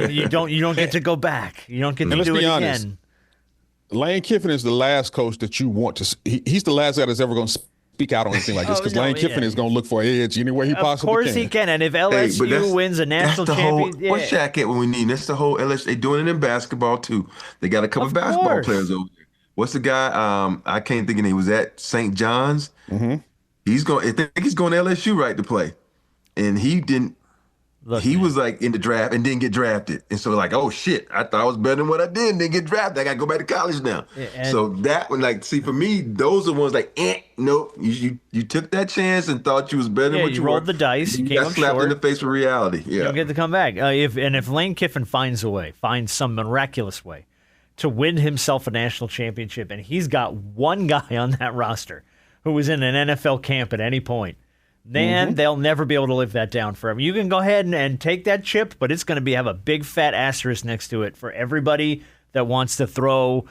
You don't get to go back. You don't get to do it again. Lane Kiffin is the last coach that you want to. He's the last guy that's ever going to speak out on anything like this because Lane Kiffin is going to look for an edge any way he possibly can. Of course he can. And if LSU wins a national championship, what's Shaq at when we need? That's the whole LSU. They're doing it in basketball too. They got a couple of basketball players over there. What's the guy? I can't think of his name. He was at St. John's. Mm-hmm. I think he's going to LSU right to play. And he didn't. He was like in the draft and didn't get drafted. And so like, oh shit, I thought I was better than what I did and didn't get drafted. I got to go back to college now. Yeah, so that one, see, for me, those are ones nope. You took that chance and thought you was better than what you rolled the dice. You got slapped in the face with reality. Yeah. You don't get to come back. If Lane Kiffin finds some miraculous way to win himself a national championship, and he's got one guy on that roster who was in an NFL camp at any point, then they'll never be able to live that down forever. You can go ahead and take that chip, but it's going to have a big fat asterisk next to it for everybody that wants to throw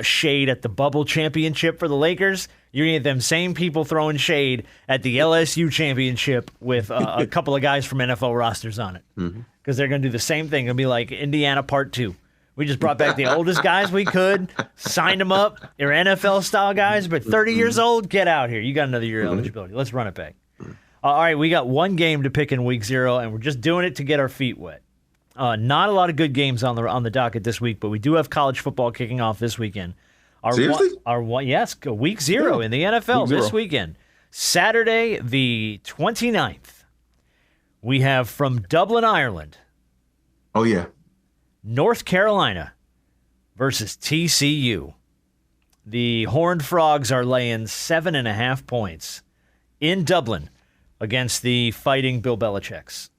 shade at the bubble championship for the Lakers, you're going to get them same people throwing shade at the LSU championship with a couple of guys from NFL rosters on it. Because they're going to do the same thing. It'll be like Indiana Part 2. We just brought back the oldest guys we could, signed them up. They're NFL-style guys, but 30 years old, get out here. You got another year eligibility. Let's run it back. All right, we got one game to pick in Week 0, and we're just doing it to get our feet wet. Not a lot of good games on the docket this week, but we do have college football kicking off this weekend. Seriously? Yes, Week 0 in the NFL this weekend. Saturday, the 29th, we have from Dublin, Ireland. Oh, yeah. North Carolina versus TCU. The Horned Frogs are laying 7.5 points in Dublin against the Fighting Bill Belichick's.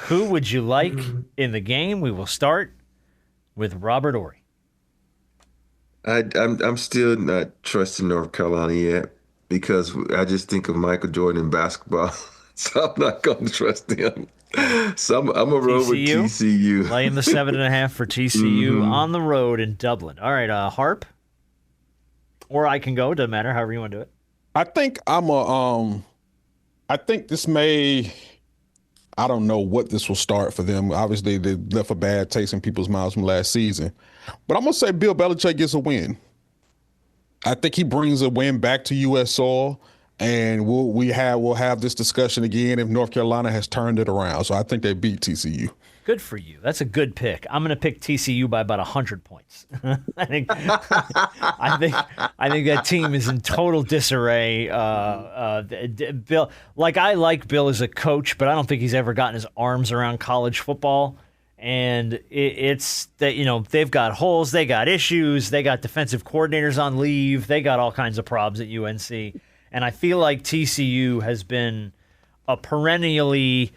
Who would you like in the game? We will start with Robert Horry. I'm still not trusting North Carolina yet because I just think of Michael Jordan in basketball, so I'm not going to trust him. So I'm going to roll with TCU. Laying the 7.5 for TCU on the road in Dublin. All right, Harp, or I can go. Doesn't matter. However you want to do it. I think I think this may. I don't know what this will start for them. Obviously, they left a bad taste in people's mouths from last season. But I'm going to say Bill Belichick gets a win. I think he brings a win back to U.S. soil, and we'll have this discussion again if North Carolina has turned it around. So I think they beat TCU. Good for you. That's a good pick. I'm going to pick TCU by about 100 points. I think that team is in total disarray. Bill, I like Bill as a coach, but I don't think he's ever gotten his arms around college football. And it's that they've got holes, they got issues, they got defensive coordinators on leave, they got all kinds of problems at UNC. And I feel like TCU has been a perennially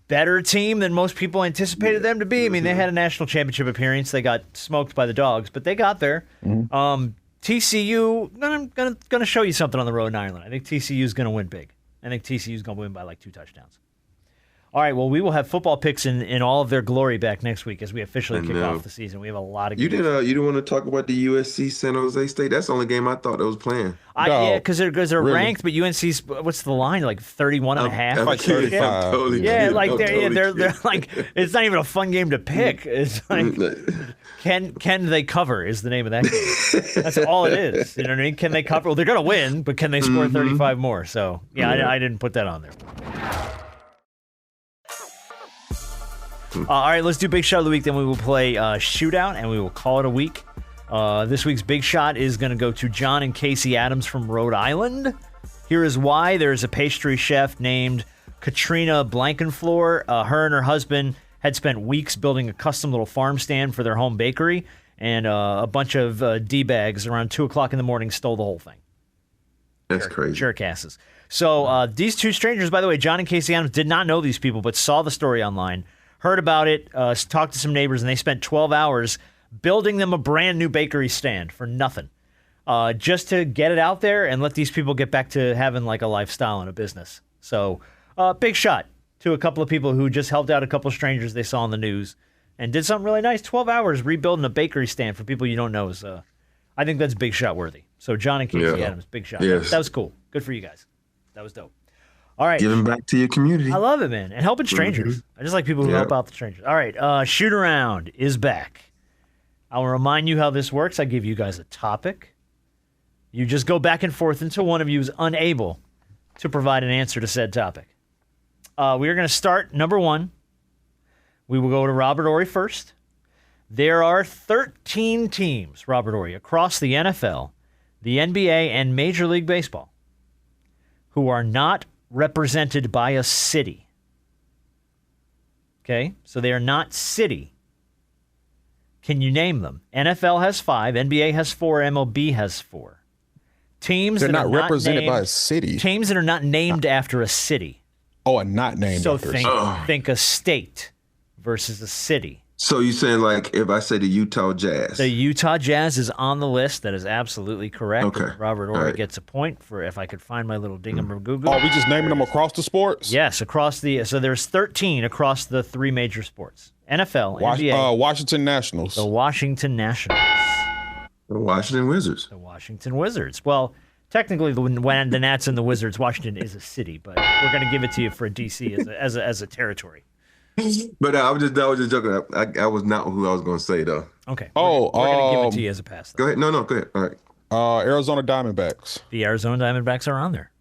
better team than most people anticipated them to be. I mean, they had a national championship appearance. They got smoked by the Dogs, but they got there. TCU, I'm going to show you something on the road in Ireland. I think TCU is going to win big. I think TCU is going to win by like 2 touchdowns. All right, well, we will have football picks in all of their glory back next week as we officially kick off the season. We have a lot of games. You didn't want to talk about the USC San Jose State? That's the only game I thought that was playing. Yeah, because they're really ranked, but UNC's, what's the line? Like 31.5? Like 35. They're like, it's not even a fun game to pick. It's like, can they cover is the name of that game. That's all it is. You know what I mean? Can they cover? Well, they're going to win, but can they score 35 more? So, I didn't put that on there. All right, let's do Big Shot of the Week. Then we will play Shootout, and we will call it a week. This week's Big Shot is going to go to John and Casey Adams from Rhode Island. Here is why. There's a pastry chef named Katrina Blankenfloor. Her and her husband had spent weeks building a custom little farm stand for their home bakery, and a bunch of D-bags around 2 o'clock in the morning stole the whole thing. That's crazy. Jerkasses. So these two strangers, by the way, John and Casey Adams, did not know these people, but saw the story online. Heard about it, talked to some neighbors, and they spent 12 hours building them a brand new bakery stand for nothing, just to get it out there and let these people get back to having like a lifestyle and a business. So big shot to a couple of people who just helped out a couple of strangers they saw on the news and did something really nice. 12 hours rebuilding a bakery stand for people you don't know is, I think that's big shot worthy. So John and Casey Adams, big shot. Yes. That was cool. Good for you guys. That was dope. All right. Giving back to your community. I love it, man. And helping strangers. I just like people who help out the strangers. All right. Shoot-around is back. I'll remind you how this works. I give you guys a topic. You just go back and forth until one of you is unable to provide an answer to said topic. We are going to start number 1. We will go to Robert Horry first. There are 13 teams, Robert Horry, across the NFL, the NBA, and Major League Baseball who are not represented by a city. Okay? So they are not city. Can you name them? NFL has 5, NBA has 4, MLB has 4. Teams They're that not are represented not named, by a city. Teams that are not named after a city. Oh, and not named So after a city. think a state versus a city. So you saying like if I say the Utah Jazz? The Utah Jazz is on the list. That is absolutely correct. Okay. Robert All Horry right. gets a point for if I could find my little dingamargoogoo. Oh, we just naming them across the sports? Yes, so there's 13 across the 3 major sports. NFL, NBA. Washington Nationals. The Washington Nationals. The Washington Wizards. The Washington Wizards. Well, technically, when the Nats and the Wizards, Washington is a city, but we're going to give it to you for DC as a territory. But I was just joking. I was not who I was going to say though. Okay. We're going to give it to you as a pass. Though. Go ahead. No, go ahead. All right. Arizona Diamondbacks. The Arizona Diamondbacks are on there.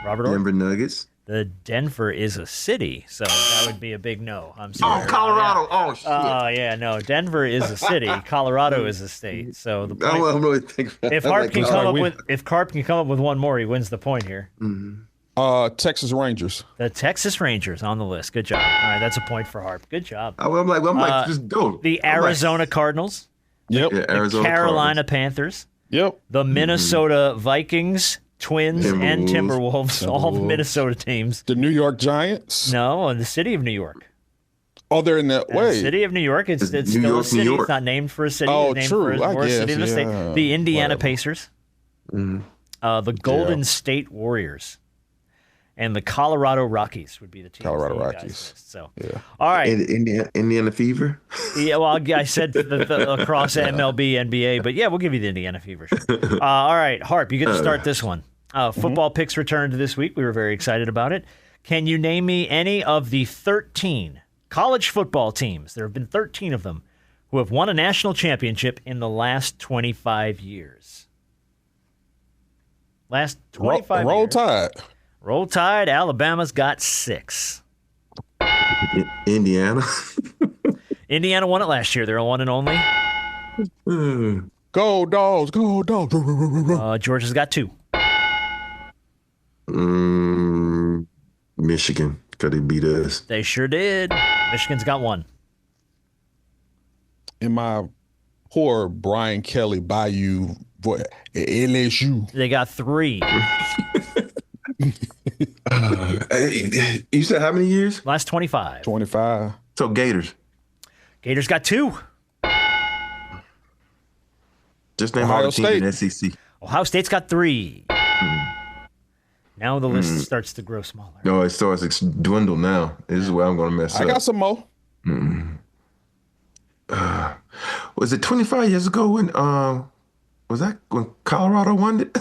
Robert Orr? Denver Nuggets. The Denver is a city, so that would be a big no. I'm sorry. Oh, Colorado. Oh, shit. Oh, yeah, no. Denver is a city. Colorado is a state. So the point, I'm really thinking. if Harp can come up with one more, he wins the point here. Texas Rangers. The Texas Rangers on the list. Good job. All right, that's a point for Harp. Good job. I'm like, just go. The Arizona Cardinals. Yep. Yeah, Arizona The Carolina Cardinals. Panthers. Yep. The Minnesota Vikings, Twins, and Timberwolves. All the Minnesota teams. The New York Giants. No, in the city of New York. Oh, they're in that way. The city of New York. It's New still York, a city. New York. It's not named for a city. Oh, it's named true. for I a guess, city of the state. yeah. The Indiana Whatever. Pacers. The Golden State Warriors. And the Colorado Rockies would be the teams. Colorado that you guys Rockies. list. So, Yeah. all right. Indiana Fever. Yeah, well, I said the across MLB, NBA, but yeah, we'll give you the Indiana Fever. Sure. All right, Harp, you get to start this one. Football picks returned this week. We were very excited about it. Can you name me any of the 13 college football teams? There have been 13 of them who have won a national championship in the last 25 years. Last 25 Roll years. Tide. Roll Tide. Alabama's got 6. Indiana. Indiana won it last year. They're a one and only. Go Dogs. Go Dogs. Georgia's got 2. Michigan, because they beat us. They sure did. Michigan's got 1. In my poor Brian Kelly Bayou LSU. They got 3. You said how many years? Last 25. 25. So Gators. Gators got 2. Just name Ohio all the teams in SEC. Ohio State's got 3. Now the list starts to grow smaller. No, it starts to dwindle now. This is where I'm going to mess I up. got some more. Was it 25 years ago when was that when Colorado won it?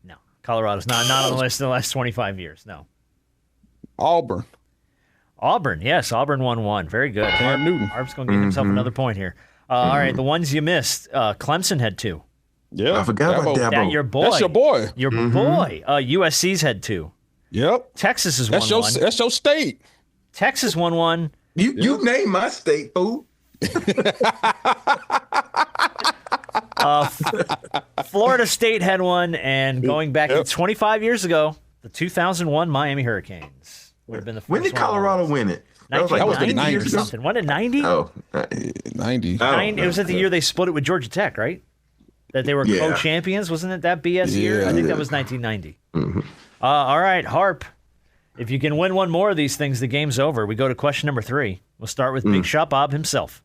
No. Colorado's not on the list in the last 25 years. No. Auburn. Auburn. Yes, Auburn won 1. Very good. Cam Newton. Harp's going to get himself another point here. All right, the ones you missed. Clemson had 2. Yeah. I forgot about Dabo. That your boy. That's your boy. Your boy. USC's had 2. Yep. Texas has won That's your 1. that's your state. Texas won 1. You name my state, fool. Florida State had 1, and going back to 25 years ago, the 2001 Miami Hurricanes would have been the first When did one. Colorado win it? That was That was the 90 or 90s. something. Wasn't it 90? Oh, 90. It was at the year they split it with Georgia Tech, right? That they were Yeah. co-champions. Wasn't it that BS year? Yeah. I think that was 1990. All right, Harp. If you can win one more of these things, the game's over. We go to question number 3. We'll start with Big Shot Bob himself.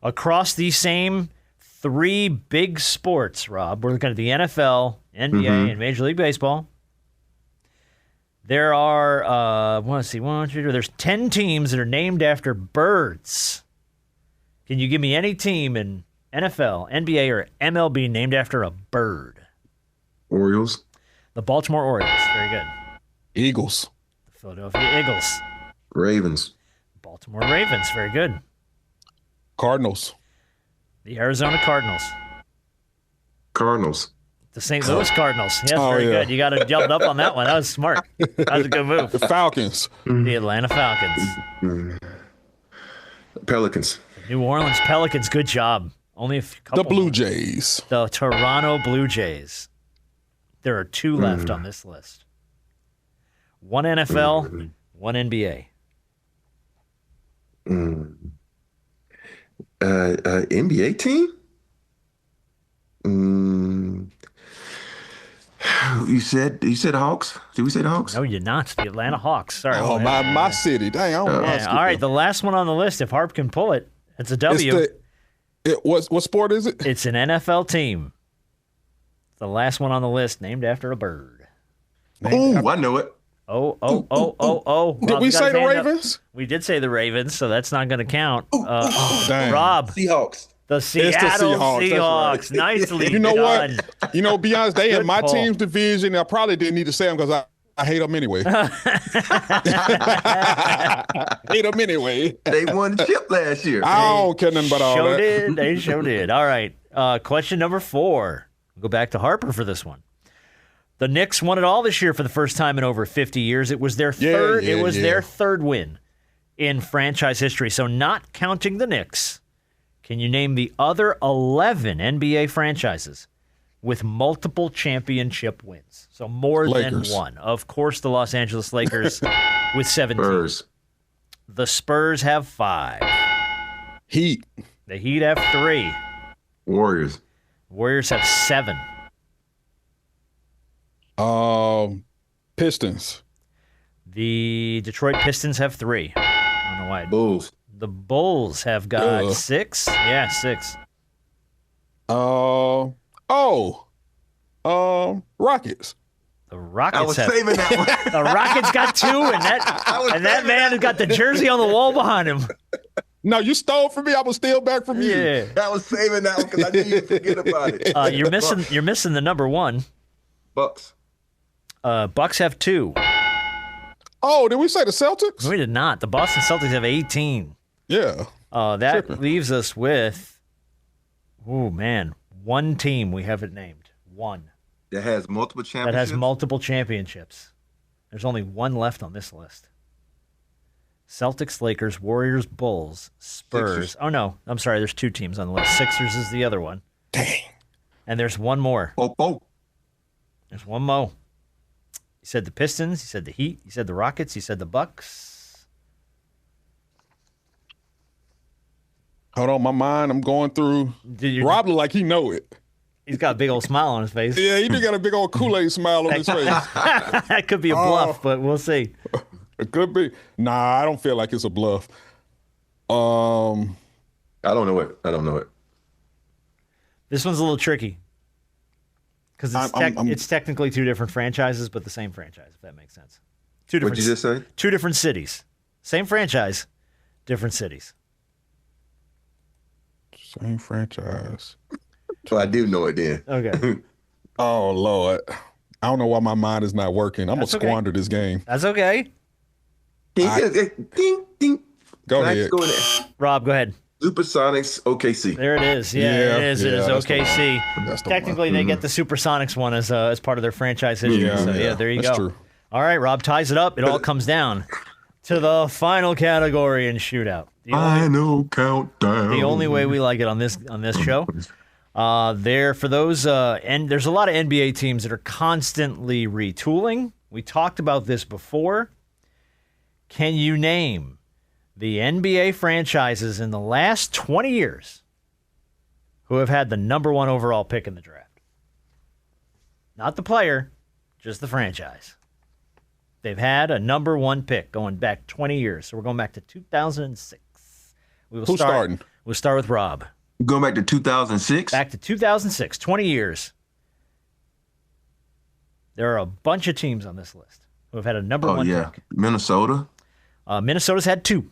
Across these same 3 big sports, Rob, we're looking at the NFL, NBA, and Major League Baseball. There are, there's 10 teams that are named after birds. Can you give me any team in NFL, NBA, or MLB named after a bird? Orioles. The Baltimore Orioles. Very good. Eagles. The Philadelphia Eagles. Ravens. Baltimore Ravens. Very good. Cardinals. The Arizona Cardinals. Cardinals. The St. Louis Cardinals. Yes, Oh, very yeah. good. You got to jump up on that one. That was smart. That was a good move. The Falcons. The Atlanta Falcons. Pelicans. New Orleans Pelicans. Good job. Only a couple The Blue more. Jays. The Toronto Blue Jays. There are 2 left on this list. 1 NFL, 1 NBA. NBA team? You said Hawks? Did we say the Hawks? No, you're not. The Atlanta Hawks. Sorry. Oh, my city. Dang, I don't know. Yeah, all right, the last one on the list, if Harp can pull it, it's a W. What sport is it? It's an NFL team. The last one on the list named after a bird. Oh, I know it. Oh. Did Rob's we got say his the hand up. Ravens? We did say the Ravens, so that's not going to count. Dang. Rob, Seahawks. the Seattle Seahawks, that's Seahawks. Nicely You know done. what? You know, be honest, they Good in my call. team's division. I probably didn't need to say them because I hate them anyway. Hate them anyway. They won the chip last year. I don't care nothing about all Show that. did. They show did. All right. Question number 4. We'll go back to Harper for this one. The Knicks won it all this year for the first time in over 50 years. It was their third. It was their third win in franchise history. So, not counting the Knicks, can you name the other 11 NBA franchises with multiple championship wins? So more Lakers. than one. Of course, the Los Angeles Lakers with 17. Spurs. The Spurs have 5. Heat. The Heat have 3. Warriors. Warriors have 7. Pistons. The Detroit Pistons have 3. I don't know why. Bulls. The Bulls have got 6. Yeah, 6. Rockets. The I Rockets was have. saving that one. The Rockets got 2, and that man has got the jersey on the wall behind him. No, you stole from me. I was steal back from you. Yeah. I was saving that one because I knew you'd forget about it. You're missing the number 1. Bucks. Bucks have 2. Oh, did we say the Celtics? We did not. The Boston Celtics have 18. Yeah. That Tripping. leaves us with, one team we haven't named. One That has multiple that championships. has multiple championships. There's only one left on this list. Celtics, Lakers, Warriors, Bulls, Spurs. Sixers. Oh, no. I'm sorry. There's 2 teams on the list. Sixers is the other one. Dang. And there's one more. Popo. There's one more. You said the Pistons. You said the Heat. You said the Rockets. You said the Bucks. Hold on, my mind. I'm going through. Rob look like he know it. He's got a big old smile on his face. Yeah, he do got a big old Kool-Aid smile on his face. That could be a bluff, but we'll see. It could be. Nah, I don't feel like it's a bluff. I don't know it. This one's a little tricky because I'm- it's technically 2 different franchises, but the same franchise, if that makes sense. 2 different. What'd you just say? 2 different cities, same franchise, different cities. Same franchise. Well, I do know it then. Okay, Oh, Lord. I don't know why my mind is not working. I'm going to That's okay. squander this game. that's okay. Ding, ding. Go Can I ahead. just go in there? Rob, go ahead. Supersonics, OKC. There it is. Yeah, Yeah, it is. It yeah, is that's the OKC. one. That's the Technically, they get the Supersonics one as part of their franchise history. Yeah, so yeah, there you that's go. true. All right, Rob ties it up. It all comes down to the final category in shootout. Final countdown. The only way we like it on this show. There for those and there's a lot of NBA teams that are constantly retooling. We talked about this before. Can you name the NBA franchises in the last 20 years who have had the number 1 overall pick in the draft? Not the player, just the franchise. They've had a number 1 pick going back 20 years. So we're going back to 2006. Who's starting? We'll start with Rob. Going back to 2006. Back to 2006, 20 years. There are a bunch of teams on this list who have had a number 1 pick. Minnesota. Minnesota's had 2.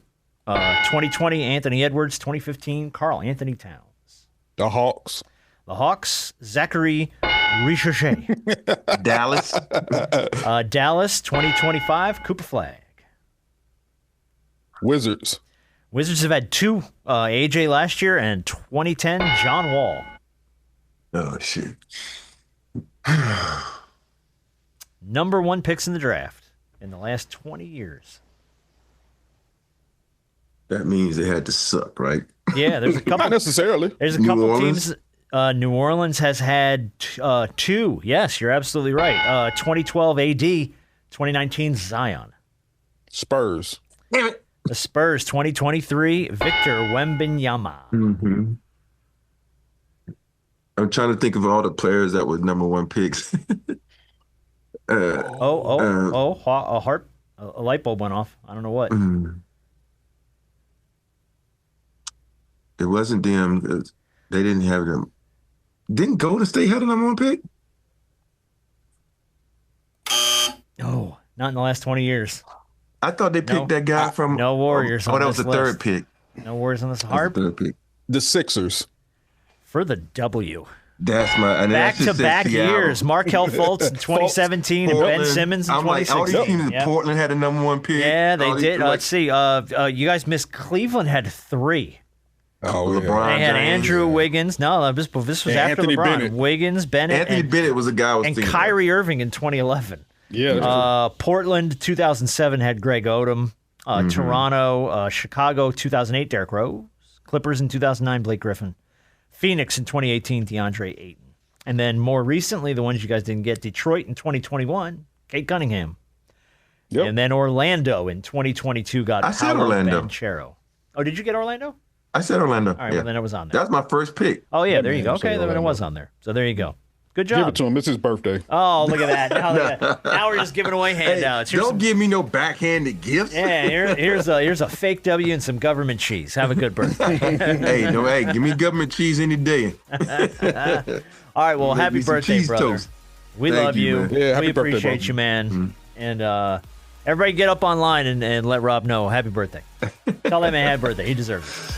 2020, Anthony Edwards. 2015, Karl Anthony Towns. The Hawks. The Hawks, Zachary Richardson. Dallas. Dallas, 2025, Cooper Flag. Wizards. Wizards have had 2, AJ last year, and 2010, John Wall. Oh, shit. Number 1 picks in the draft in the last 20 years. That means they had to suck, right? Yeah, there's a couple. Not necessarily. There's a New couple Orleans? teams. New Orleans has had 2. Yes, you're absolutely right. 2012 AD, 2019 Zion. Spurs. Damn it. The Spurs, 2023 Victor Wembanyama. Mm-hmm. I'm trying to think of all the players that were number 1 picks. A harp, a light bulb went off. I don't know what. It wasn't them. They didn't have them. Didn't Golden State have the number 1 pick? Oh, Not in the last 20 years. I thought they picked that guy from. No Warriors. Oh, on that was this the third list. pick. No Warriors on this. That was Harp the third pick. The Sixers. for the W. That's my Back-to-back years. Markelle Fultz in 2017 and Ben Simmons in I'm like, 2016. all these teams in Yep. Portland had a number one pick. Yeah, they All these- did. like, Let's see. You guys missed. Cleveland had 3. Oh, LeBron They had James. Andrew Wiggins. No, this was And after Anthony LeBron. Bennett. Wiggins, Bennett, Anthony Bennett was a guy I was and thinking Kyrie Irving in 2011. Yeah. Portland 2007 had Greg Odom. Toronto, Chicago 2008 Derrick Rose. Clippers in 2009 Blake Griffin. Phoenix in 2018 DeAndre Ayton. And then more recently, the ones you guys didn't get, Detroit in 2021 Kate Cunningham. Yep. And then Orlando in 2022 got I said Paolo Orlando. Banchero. Oh, did you get Orlando? I said Orlando. All right, yeah. well, then it was on there. That's my first pick. Oh, yeah, there you man, go. you said Okay, then it Orlando. was on there. So there you go. Good Give job. it to him. It's his birthday. Oh, look at that. Now we're just giving away handouts. Here's Don't some- give me no backhanded gifts. Yeah, here's a fake W and some government cheese. Have a good birthday. hey, give me government cheese any day. All right, well, Make happy me some birthday, cheese brother. toast. We Thank love you, you. man. Yeah, happy we birthday, appreciate bro. you, man. And everybody get up online and let Rob know. Happy birthday. Tell him I had birthday. He deserves it.